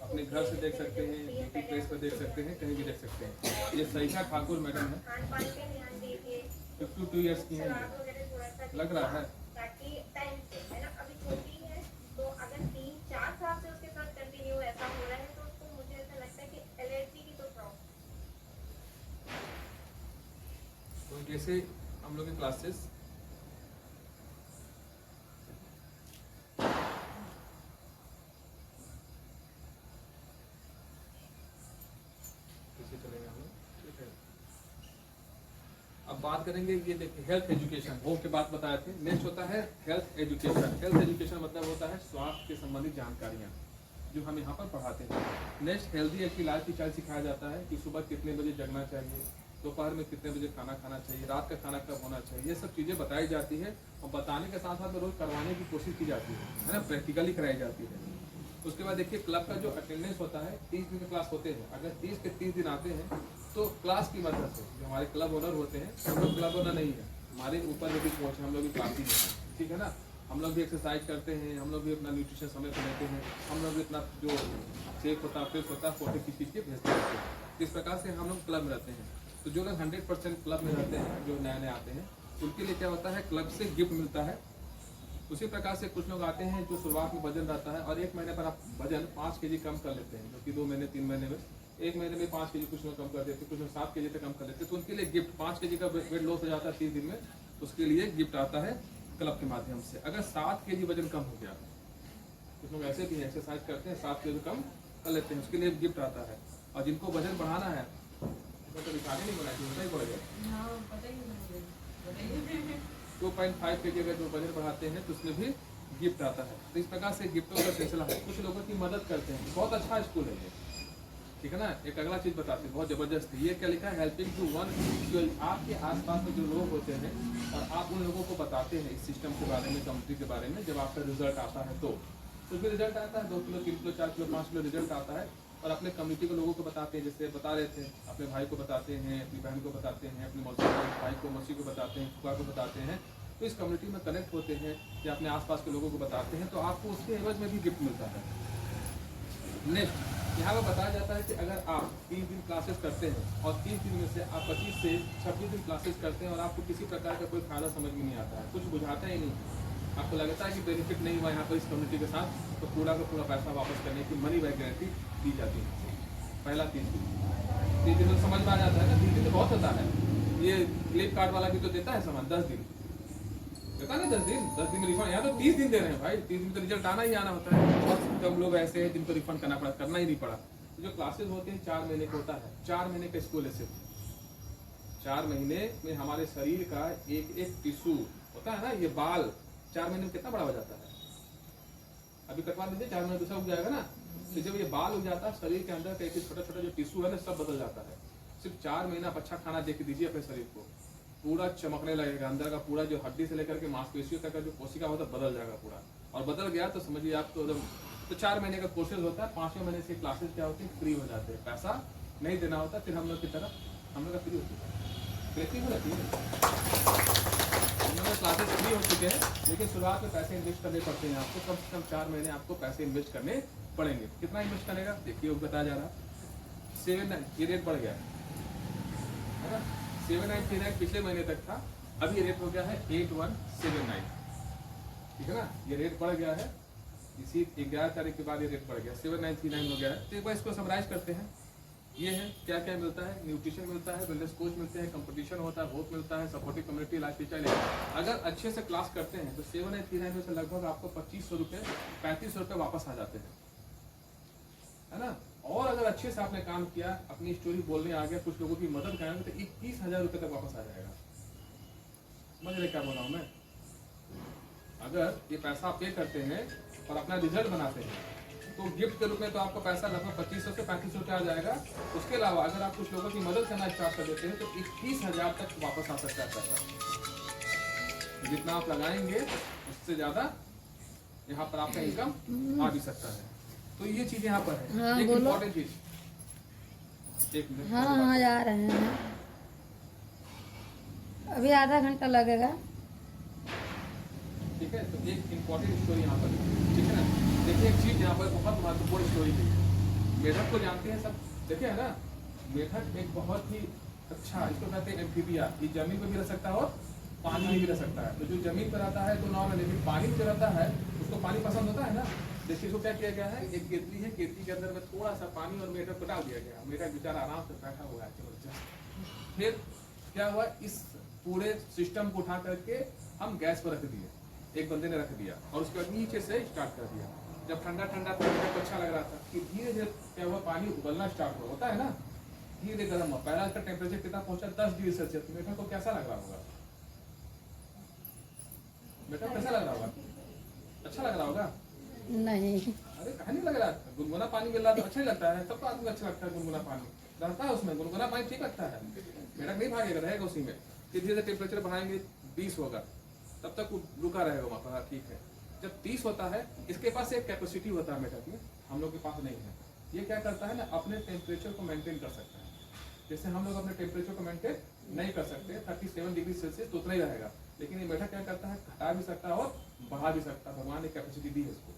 अपने घर से देख सकते हैं, यूट्यूब प्लेस पर देख सकते हैं, कहीं भी देख सकते हैं। ये सईखा ठाकुर मैडम है, खान पान पे ध्यान दीजिए, 52 ईयर्स की हैं। सलाद वगैरह थोड़ा सा लग रहा है ताकि टाइम से, है ना? अभी छोटी है तो अगर 3-4 साल से उसके साथ कंटिन्यू ऐसा हो रहा है तो उसको मुझे ऐसा लगता है कि एलर्जी की तो प्रॉब्लम। तो जैसे हम लोग की क्लासेस कैसे चलेंगे हम लोग, ठीक है। अब बात करेंगे, ये देखिए हेल्थ एजुकेशन, होम के बात बताए थे। नेक्स्ट होता है हेल्थ एजुकेशन। हेल्थ एजुकेशन मतलब होता है स्वास्थ्य के संबंधित जानकारियाँ जो हम यहाँ पर पढ़ाते हैं। नेक्स्ट हेल्दी एक लाइफ स्टाइल सिखाया जाता है कि सुबह कितने बजे जगना चाहिए, दोपहर में कितने बजे खाना खाना चाहिए, रात का खाना कब होना चाहिए, ये सब चीज़ें बताई जाती है। और बताने के साथ साथ में रोज करवाने की कोशिश की जाती है ना, प्रैक्टिकली कराई जाती है। उसके बाद देखिए क्लब का जो अटेंडेंस होता है, 30 दिन के क्लास होते हैं। अगर 30 के 30 दिन आते हैं तो क्लास की मदद से जो हमारे क्लब ओनर होते हैं, हम लोग क्लब ओनर नहीं है, हमारे ऊपर जो भी कोच है, हम लोग भी क्लास ही हैं, ठीक है ना। हम लोग भी एक्सरसाइज करते हैं, हम लोग भी अपना न्यूट्रिशन समय पर लेते हैं, हम लोग भी अपना जो शेक होता है फ्रेश होता है फोटो खींच के भेजते रहते हैं। इस प्रकार से हम लोग क्लब में रहते हैं। तो जो लोग 100% क्लब में रहते हैं, जो नए नए आते हैं, उनके लिए क्या होता है, क्लब से गिफ्ट मिलता है। उसी प्रकार से कुछ लोग आते हैं जो शुरुआत में वजन रहता है और 1 महीने पर आप वजन 5 kg कम कर लेते हैं, जो कि 2 महीने 3 महीने में, 1 महीने में 5 kg कुछ लोग कम कर देते हैं, कुछ लोग 7 kg तक कम कर लेते हैं। तो उनके लिए गिफ्ट 5 kg का वेट लॉस हो जाता है 30 दिन में, उसके लिए गिफ्ट आता है क्लब के माध्यम से। अगर 7 kg वजन कम हो गया, कुछ लोग ऐसे भी एक्सरसाइज करते हैं 7 kg कम कर लेते हैं, उसके लिए गिफ्ट आता है। और जिनको वजन बढ़ाना है तो दिखाने नहीं बनाई, नहीं बढ़ गया 2.5 kg अगर जो वजन बढ़ाते हैं तो उसमें भी गिफ्ट आता है। तो इस प्रकार से गिफ्टों का सिलसिला है। कुछ लोगों की मदद करते हैं, बहुत अच्छा स्कूल है ये, ठीक है ना। एक अगला चीज़ बताते हैं, बहुत ज़बरदस्त है। ये क्या लिखा है, हेल्पिंग टू वन, जो आपके आसपास में जो लोग होते हैं और आप उन लोगों को बताते हैं इस सिस्टम के बारे में, कंपनी के बारे में। जब आपका रिजल्ट आता है तो कुछ भी रिजल्ट आता है, 2 kilo 3 kilo 4 kilo 5 kilo result आता है, और अपने कम्युनिटी के लोगों को बताते हैं। जैसे बता रहे थे, अपने भाई को बताते हैं, अपनी बहन को बताते हैं, अपने मौसी भाई को मौसी को बताते हैं, फुफा को बताते हैं। तो इस कम्युनिटी में कनेक्ट होते हैं या अपने आसपास के लोगों को बताते हैं, तो आपको उसके एवज में भी गिफ्ट मिलता है। नेक्स्ट यहाँ पर बताया जाता है कि अगर आप 30 दिन क्लासेस करते हैं और 30 दिन में से आप 25 से 26 दिन क्लासेस करते हैं और आपको किसी प्रकार का कोई फायदा समझ में नहीं आता है, कुछ बुझाता ही नहीं, आपको लगता है कि बेनिफिट नहीं हुआ यहाँ पर इस कम्युनिटी के साथ, तो पूरा का पूरा पैसा वापस करने की मनी बैक गारंटी दी जाती है। पहला 30 दिन तो समझ में आ जाता है ना, 30 दिन तो बहुत होता है। ये फ्लिपकार्ट वाला भी तो देता है सामान 10 दिन देता नहीं, 10 दिन में रिफंड। यहाँ तो 30 दिन दे रहे हैं भाई, 30 दिन तो रिजल्ट आना ही आना होता है। बहुत कम लोग ऐसे हैं जिनको रिफंड करना ही नहीं पड़ा। जो क्लासेस होते हैं 4 महीने का होता है, 4 महीने का स्कूल है सिर्फ। 4 महीने में हमारे शरीर का एक एक टिश्यू होता है ना, ये बाल 4 महीने में कितना बड़ा हो जाता है। अभी कटवा दीजिए, 4 महीने दूसरा उग जाएगा ना। तो जब ये बाल उग जाता है, शरीर के अंदर का एक छोटा छोटा जो टिश्यू है ना, सब बदल जाता है। सिर्फ 4 महीना आप अच्छा खाना दे के दीजिए अपने शरीर को, पूरा चमकने लगेगा। अंदर का पूरा जो हड्डी से लेकर के मांसपेशियों तक का जो कोशिका होता है बदल जाएगा पूरा। और बदल गया तो समझिए आप तो 4 महीने का कोर्सेज होता है। 5वें महीने से क्लासेस क्या होती है, फ्री हो जाते हैं, पैसा नहीं देना होता। फिर हम लोग की तरफ हम लोग का फ्री होती है, हो जाती है। हम लोग क्लासेस फ्री हो चुके हैं, लेकिन शुरुआत में पैसे इन्वेस्ट करने पड़ते हैं आपको। कम से कम 4 महीने आपको पैसे इन्वेस्ट करने पड़ेंगे। कितना इन्वेस्ट करेगा देखिए, वो बताया जा रहा है 7 ये रेट बढ़ गया है ना। 7,939 पिछले महीने तक था, अभी ये रेट हो गया है 8,179, ठीक है ना। ये रेट बढ़ गया है, इसी 11 तारीख के बाद ये रेट बढ़ गया, 7,939 हो गया है। तो एक बार इसको समराइज करते हैं। ये है क्या क्या मिलता है, न्यूट्रिशन मिलता है, वेलनेस कोच मिलते हैं, कंपटीशन होता है, होप मिलता है, सपोर्टिव कम्युनिटी, लाइफ स्टाइल। अगर अच्छे से क्लास करते हैं तो 7,939 में से लगभग आपको 2500 रुपये 3500 रुपये वापस आ जाते हैं, है ना। और अगर अच्छे से आपने काम किया, अपनी स्टोरी बोलने आ गया, कुछ लोगों की मदद करेंगे तो 21,000 रुपये तक वापस आ जाएगा। समझ रहे क्या बोल रहा हूँ मैं। अगर ये पैसा आप पे करते हैं और अपना रिजल्ट बनाते हैं तो गिफ्ट के रूप में तो आपका पैसा लगभग 2500 से 3500 रुपये आ जाएगा। उसके अलावा अगर आप कुछ लोगों की मदद करना स्टार्ट कर देते हैं तो 21,000 तक वापस आ सकता है पैसा। जितना आप लगाएंगे उससे ज्यादा यहाँ पर आपका इनकम आ भी सकता है। तो ये चीज यहाँ पर है। हाँ, एक बोलो। इम्पोर्टेंट चीज, एक मिनट। हाँ जा रहे हैं, अभी आधा घंटा लगेगा। ठीक है, तो एक इम्पोर्टेंट स्टोरी यहाँ पर, ठीक है ना। देखिए एक चीज यहाँ पर बहुत महत्वपूर्ण स्टोरी थी। मेढक को जानते हैं सब, देखिए है ना। मेढक एक बहुत ही अच्छा, इसको कहते हैं एम्फीबिया। ये जमीन पर भी रह सकता है और पानी में भी रह सकता है। तो जो जमीन पर रहता है तो नॉर्मल, लेकिन पानी में जो रहता है उसको पानी पसंद होता है ना। देखिए इसको क्या किया गया है, एक केतली है, केतली के अंदर में थोड़ा सा पानी और मेढक को डाल दिया गया। मेढक बेचारा आराम से बैठा हुआ है जबरदस्त। फिर क्या हुआ, इस पूरे सिस्टम को उठा करके हम गैस पर रख दिए, एक बंदे ने रख दिया, और उसके बाद नीचे से स्टार्ट कर दिया। जब ठंडा ठंडा था, मेढक को अच्छा लग रहा था कि धीरे धीरे क्या हुआ, पानी उबलना स्टार्ट हुआ, होता है ना, धीरे धीरे गर्म हुआ। पहला इसका टेम्परेचर कितना पहुंचा, 10 डिग्री सेल्सियस। मेढक को कैसा लग रहा होगा, मेढक कैसा लग रहा होगा, अच्छा लग रहा होगा। नहीं, अरे कहा नहीं लग रहा, गुनगुना पानी मिल रहा तो अच्छा ही लगता है, सबको आदमी अच्छा लगता है। गुनगुना पानी रहता है उसमें, गुनगुना पानी ठीक लगता है, मेढक नहीं भागेगा, रहेगा उसी में। धीरे धीरे टेम्परेचर बढ़ाएंगे, 20 होगा, तब तक वो रुका रहेगा वहाँ पर, ठीक है। जब 30 होता है, इसके पास एक कैपेसिटी होता है मेढक में, हम लोग के पास नहीं है। ये क्या करता है ना, अपने टेम्परेचर को मेंटेन कर सकता है। जैसे हम लोग अपने टेम्परेचर को मेंटेन नहीं कर सकते, 37 डिग्री सेल्सियस तो उतना ही रहेगा, लेकिन ये मेढक क्या करता है, घटा भी सकता है और बढ़ा भी सकता है। भगवान ने कैपेसिटी दी है इसको,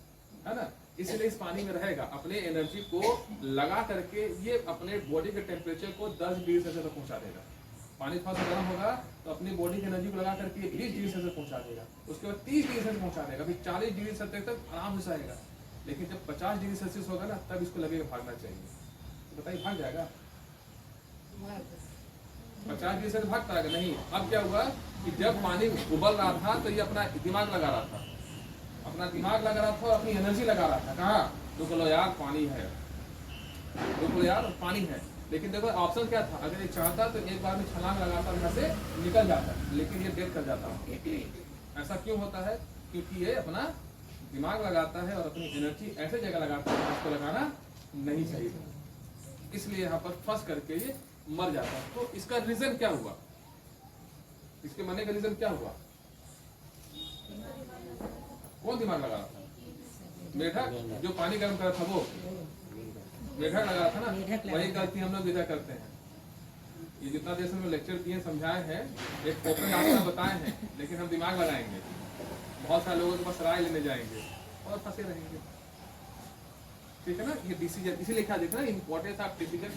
है ना। इसलिए इस पानी में रहेगा, अपने एनर्जी को लगा करके ये अपने बॉडी के टेम्परेचर को 10 डिग्री सेल्सियस तक पहुंचा देगा। पानी थोड़ा सा गर्म होगा तो अपनी बॉडी की एनर्जी को लगा करके 20 डिग्री सेल्सियस पहुंचा देगा, उसके बाद 30 डिग्री सेल्सियस पहुंचा देगा, फिर 40 डिग्री सेल्सियस तक आराम से आएगा। लेकिन जब 50 डिग्री सेल्सियस होगा ना, तब इसको लगेगा भागना चाहिए। तो बताइए भाग जाएगा, 50 डिग्री सेल्सियस भाग पाएगा नहीं। अब क्या हुआ कि जब पानी उबल रहा था तो ये अपना दिमाग लगा रहा था, अपना दिमाग लगा रहा था और अपनी एनर्जी लगा रहा था। कहाँ, रुक लो यार पानी है, रुक लो यार पानी है। लेकिन देखो ऑप्शन क्या था, अगर ये चाहता तो एक बार में छलांग लगाता यहाँ से निकल जाता, लेकिन ये डेथ कर जाता। ऐसा क्यों होता है, क्योंकि ये अपना दिमाग लगाता है और अपनी एनर्जी ऐसे जगह लगाता है जिसको लगाना नहीं चाहिए, इसलिए यहाँ पर फंस करके ये मर जाता है। तो इसका रीजन क्या हुआ, इसके मरने का रीजन क्या हुआ, कौन दिमाग लगा रहा था, मेढक जो पानी गर्म कर रहा था वो मेढक लगा था ना। वही गलती हम लोग इधर करते हैं। ये जितना देश में लेक्चर दिए समझाए हैं, एक ओपन रास्ता बताए हैं, लेकिन हम दिमाग लगाएंगे, बहुत सारे लोगों के पास राय लेने जाएंगे और फंसे रहेंगे। ठीक है ना, ये डिसीजन इसीलिए क्या देखना importance of decision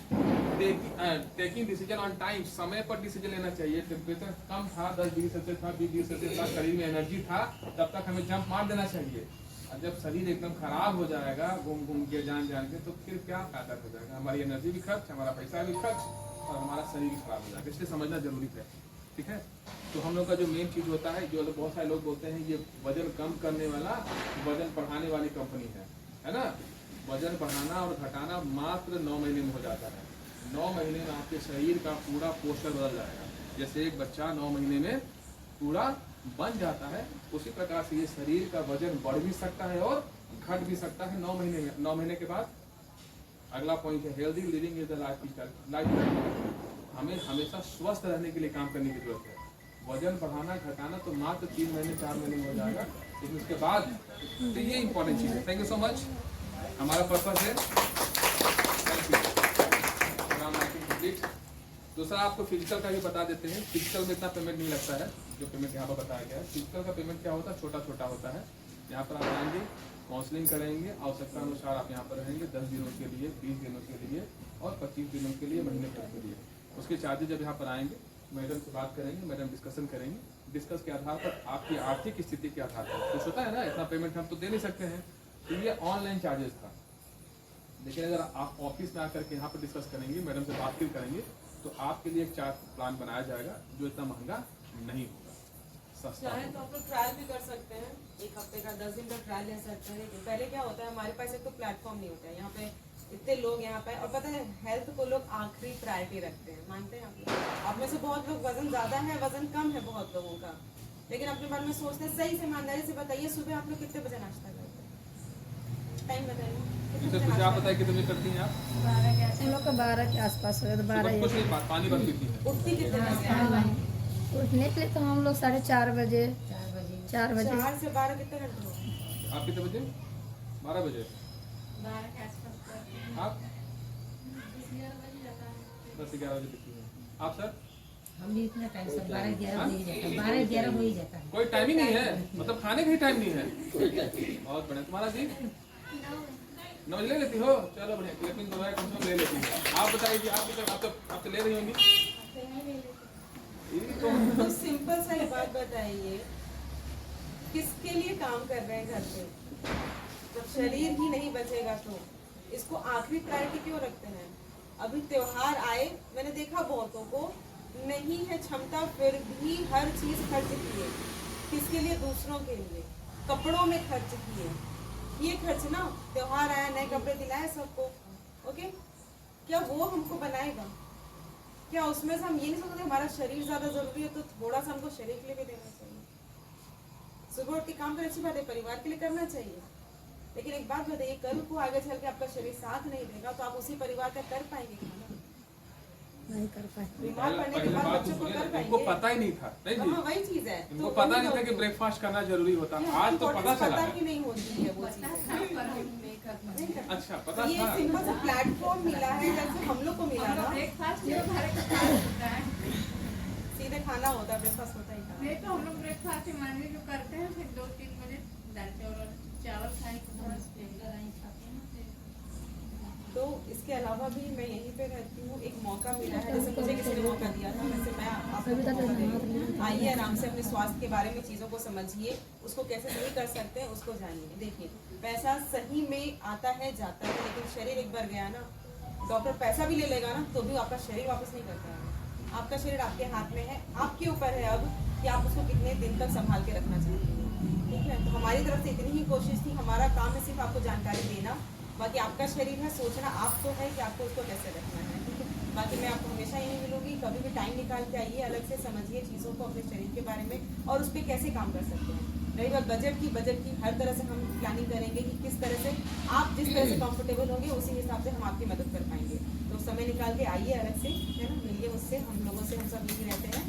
taking decision on time, समय पर डिसीजन लेना चाहिए। टेम्परेचर कम था, 10 डिग्री सेल्सियस था, 20 डिग्री सेल्सियस था, शरीर में एनर्जी था, तब तक हमें जंप मार देना चाहिए। और जब शरीर एकदम खराब हो जाएगा घूम घूम के जान के, तो फिर क्या फायदा हो जाएगा, हमारी एनर्जी भी खर्च, हमारा पैसा भी खर्च और हमारा शरीर भी खराब हो जाएगा। इसलिए समझना जरूरी है, ठीक है। तो हम लोग का जो मेन चीज होता है, जो बहुत सारे लोग बोलते हैं ये वजन कम करने वाला वजन बढ़ाने वाली कंपनी है ना। वजन बढ़ाना और घटाना मात्र 9 महीने में हो जाता है। 9 महीने में आपके शरीर का पूरा पोस्टर बदल जाएगा। जैसे एक बच्चा 9 महीने में पूरा बन जाता है, उसी प्रकार से ये शरीर का वजन बढ़ भी सकता है और घट भी सकता है 9 महीने में। 9 महीने के बाद अगला पॉइंट है healthy living is the life. हमें हमेशा स्वस्थ रहने के लिए काम करने की जरूरत है। वजन बढ़ाना घटाना तो मात्र 3 महीने 4 महीने में हो जाएगा, लेकिन उसके बाद तो ये इंपॉर्टेंट चीज़ है। थैंक यू सो मच, हमारा पर्पस है। Thank you. कंप्लीट। दूसरा आपको फिजिकल का भी बता देते हैं। फिजिकल में इतना पेमेंट नहीं लगता है जो पेमेंट यहाँ पर बताया गया है। फिजिकल का पेमेंट क्या होता है, छोटा छोटा होता है। यहाँ पर आप आएंगे, काउंसलिंग करेंगे, आवश्यकता अनुसार आप यहाँ पर रहेंगे 10 दिनों के लिए, 20 दिनों के लिए और 25 दिनों के लिए, महीने भर के लिए। उसके चार्जेज जब यहाँ पर आएंगे, मैडम से बात करेंगे, मैडम डिस्कशन करेंगे। डिस्कस के आधार पर आपकी आर्थिक स्थिति के आधार पर कुछ होता है ना, इतना पेमेंट हम तो दे नहीं सकते हैं, तो ये ऑनलाइन चार्जेस था। लेकिन अगर आप ऑफिस में आकर के यहाँ पर डिस्कस करेंगे, मैडम से बात करेंगे, तो आपके लिए एक चार्ज प्लान बनाया जाएगा जो इतना महंगा नहीं होगा, सस्ता चाहे तो आप लोग ट्रायल भी कर सकते हैं, 1 हफ्ते का 10 दिन का ट्रायल ले सकते हैं। लेकिन पहले क्या होता है, हमारे पास एक तो प्लेटफॉर्म नहीं होता है, यहाँ पे इतने लोग यहाँ पे, और पता है हेल्थ को लोग आखिरी प्रायोरिटी रखते हैं, मानते हैं आप लोग। आप में से बहुत लोग वजन ज्यादा है, वजन कम है बहुत लोगों का, लेकिन अपने बारे में सोचते हैं। सही से ईमानदारी से बताइए, सुबह आप लोग कितने बजे नाश्ता करते हैं, टाइम बताइए। आप बताइए कितने करती हैं आप? हम लोग का 12 के आसपास हो, 12 कुछ नहीं, पानी भर पीती है। उठती कितने बजे? उठने के लिए तो हम लोग 4:30 बजे 4 बजे 4 से 12 कितने घंटे हो गए? आप कितने बजे? 12 बजे। 12 के आसपास आप 10-11 बजे पीती हैं। आप सर? हम भी इतना टाइम सब 12-11 हो ही जाता है, 12-11 हो ही जाता है। कोई टाइमिंग नहीं है, मतलब खाने का ही टाइम नहीं है। बहुत बढ़िया। तुम्हारा जी 9 बजे ले लेती हो? चलो बढ़िया, क्लिपिंग दवाई कम से कम ले लेती हो। आप बताइए, आप तो ले रही होंगी। तो सिंपल सा एक बात बताइए, किसके लिए काम कर रहे हैं घर पे? जब शरीर ही नहीं बचेगा तो इसको आखिरी प्रायोरिटी क्यों रखते हैं? अभी त्योहार आए, मैंने देखा बहुतों को नहीं है क्षमता, फिर भी हर चीज खर्च किए। किसके लिए? दूसरों के लिए। कपड़ों में खर्च किए, ये खर्च ना, त्योहार आया, नए कपड़े दिलाए सबको, ओके, क्या वो हमको बनाएगा? क्या उसमें से हम ये नहीं सोचते हमारा शरीर ज्यादा जरूरी है, तो थोड़ा सा हमको शरीर के लिए भी देना चाहिए। सुबह उठ के काम करना अच्छी बात है, परिवार के लिए करना चाहिए, लेकिन एक बात बताइए, कल को आगे चल के आपका शरीर साथ नहीं देगा तो आप उसी परिवार का कर पाएंगे खाना? नहीं कर पाए। बीमार पड़ने के बाद बच्चों को कर पाएंगे? इनको पता ही नहीं था, नहीं जी, हाँ, वही चीज है। इनको पता नहीं था कि ब्रेकफास्ट करना जरूरी होता है। आज तो पता चला कि नहीं होती है वो चीज। अच्छा, पता ये था। सिंपल सा प्लेटफॉर्म मिला है, जैसे हम लोग को मिला ना, सीधे खाना होता है, ब्रेकफास्ट होता ही था। नहीं तो हम लोग ब्रेकफास्ट ही मान लीजिए जो करते हैं, फिर 2-3 बजे दाल चावल खाने के बाद रेगुलर नहीं खाते हैं। तो इसके अलावा भी मैं यहीं पे रहती हूँ, एक मौका मिला है, जैसे मुझे किसी ने मौका दिया था, वैसे मैं आपको मौका दे रही हूँ। आइए आराम से अपने स्वास्थ्य के बारे में चीज़ों को समझिए, उसको कैसे सही कर सकते हैं उसको जानिए। देखिए, पैसा सही में आता है जाता है, लेकिन शरीर एक बार गया ना, डॉक्टर पैसा भी ले लेगा ना तो भी आपका शरीर वापस नहीं करता है। आपका शरीर आपके हाथ में है, आपके ऊपर है अब कि आप उसको कितने दिन तक संभाल के रखना चाहते हैं, ठीक है। तो हमारी तरफ से इतनी ही कोशिश थी, हमारा काम है सिर्फ आपको जानकारी देना, बाकी आपका शरीर है, सोचना आपको है कि आपको उसको कैसे रखना है, ठीक है। बाकी मैं आपको हमेशा यही मिलूंगी, कभी भी टाइम निकाल के आइए, अलग से समझिए चीज़ों को, अपने शरीर के बारे में और उस पर कैसे काम कर सकते हैं। रही बात बजट की हर तरह से हम प्लानिंग करेंगे कि किस तरह से आप जिस तरह से कंफर्टेबल होंगे उसी हिसाब से हम आपकी मदद कर पाएंगे। तो समय निकाल के आइए अलग से, है ना, मिलिए उससे, हम लोगों से, हम सब यही रहते हैं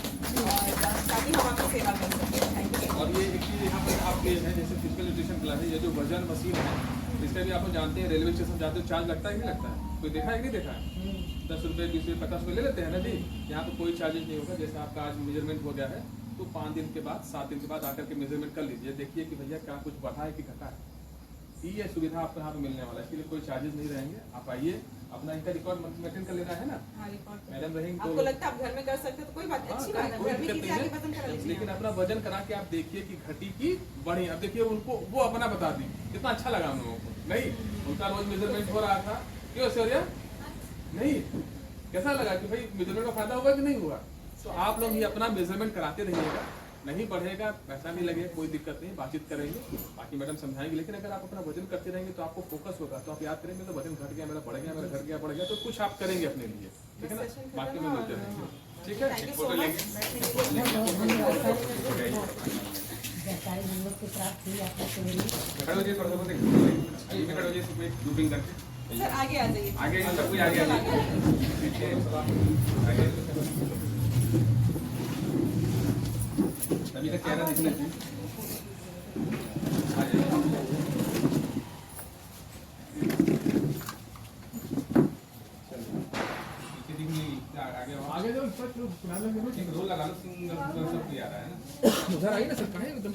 और ताकि हम आपकी सेवा कर सकें। Thank you. और ये एक चीज़ यहाँ पर आपके है, जैसे फिजिकल न्यूट्रिशन क्लास है, ये जो वजन मशीन है, इसका भी आप लोग जानते हैं, रेलवे स्टेशन जाते हो चार्ज लगता है कि नहीं लगता है? कोई देखा है कि नहीं देखा है? 10 रुपये 20 रुपये 50 रुपये ले लेते हैं ना जी। यहाँ पर कोई चार्जेज नहीं होगा। जैसे आपका आज मेजरमेंट हो गया है, तो 5 दिन के बाद 7 दिन के बाद आकर के मेजरमेंट कर लीजिए, देखिए कि भैया क्या कुछ बढ़ा है कि घटा है। ये सुविधा आपको यहाँ पे मिलने वाला है, इसके लिए कोई चार्जेस नहीं रहेंगे। आप आइए, अपना इनका रिकॉर्ड मेंटेन कर लेना है ना, मैडम रहेंगे आपको तो लगता है आप घर में कर सकते हो तो कोई बात नहीं, अच्छी बात है, कोई घर में दिक्कत किसी नहीं आगे है। वजन करा लीजिए। लेकिन अपना वजन करा के आप देखिए कि घटी की बढ़ी। अब देखिए उनको वो अपना बता दी, कितना अच्छा लगा हम लोगों को। नहीं, उनका रोज मेजरमेंट हो रहा था, क्यों ऐश्वर्या? नहीं, कैसा लगा कि भाई मेजरमेंट का फायदा हुआ कि नहीं हुआ? तो आप लोग ही अपना मेजरमेंट कराते रहिएगा, नहीं बढ़ेगा, पैसा नहीं लगेगा, कोई दिक्कत नहीं, बातचीत करेंगे, बाकी मैडम समझाएंगे। लेकिन अगर आप अपना वजन करते रहेंगे तो आपको फोकस होगा, तो आप याद करेंगे तो वजन घट गया, मेरा बढ़ गया, मेरा घट गया, बढ़ गया, तो कुछ आप करेंगे अपने लिए, ठीक है ना? बाकी में मिलते रहेंगे, ठीक है? थैंक यू फोटो सो लेंगे। सरकारी हम लोग के प्राप्त हुई आप लोग को मिली। खड़े हो जाइए, थोड़ा सा देखिए, खड़े हो जाइए, ग्रुपिंग करके सर आगे आ जाइए। आगे सब कोई आगे आ जाइए, पीछे आगे। अभी तक चेहरा दिखना चाहिए। आ जाइए। पीछे दिखनी, आगे आओ। आगे जो सुना लेंगे, ठीक, रोल लगा लो, सिंगल सब कोई आ रहा है ना। उधर आइए ना सर, कहीं एकदम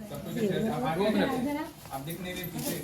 सब कुछ आप आगे आप दिख नहीं रहे पीछे।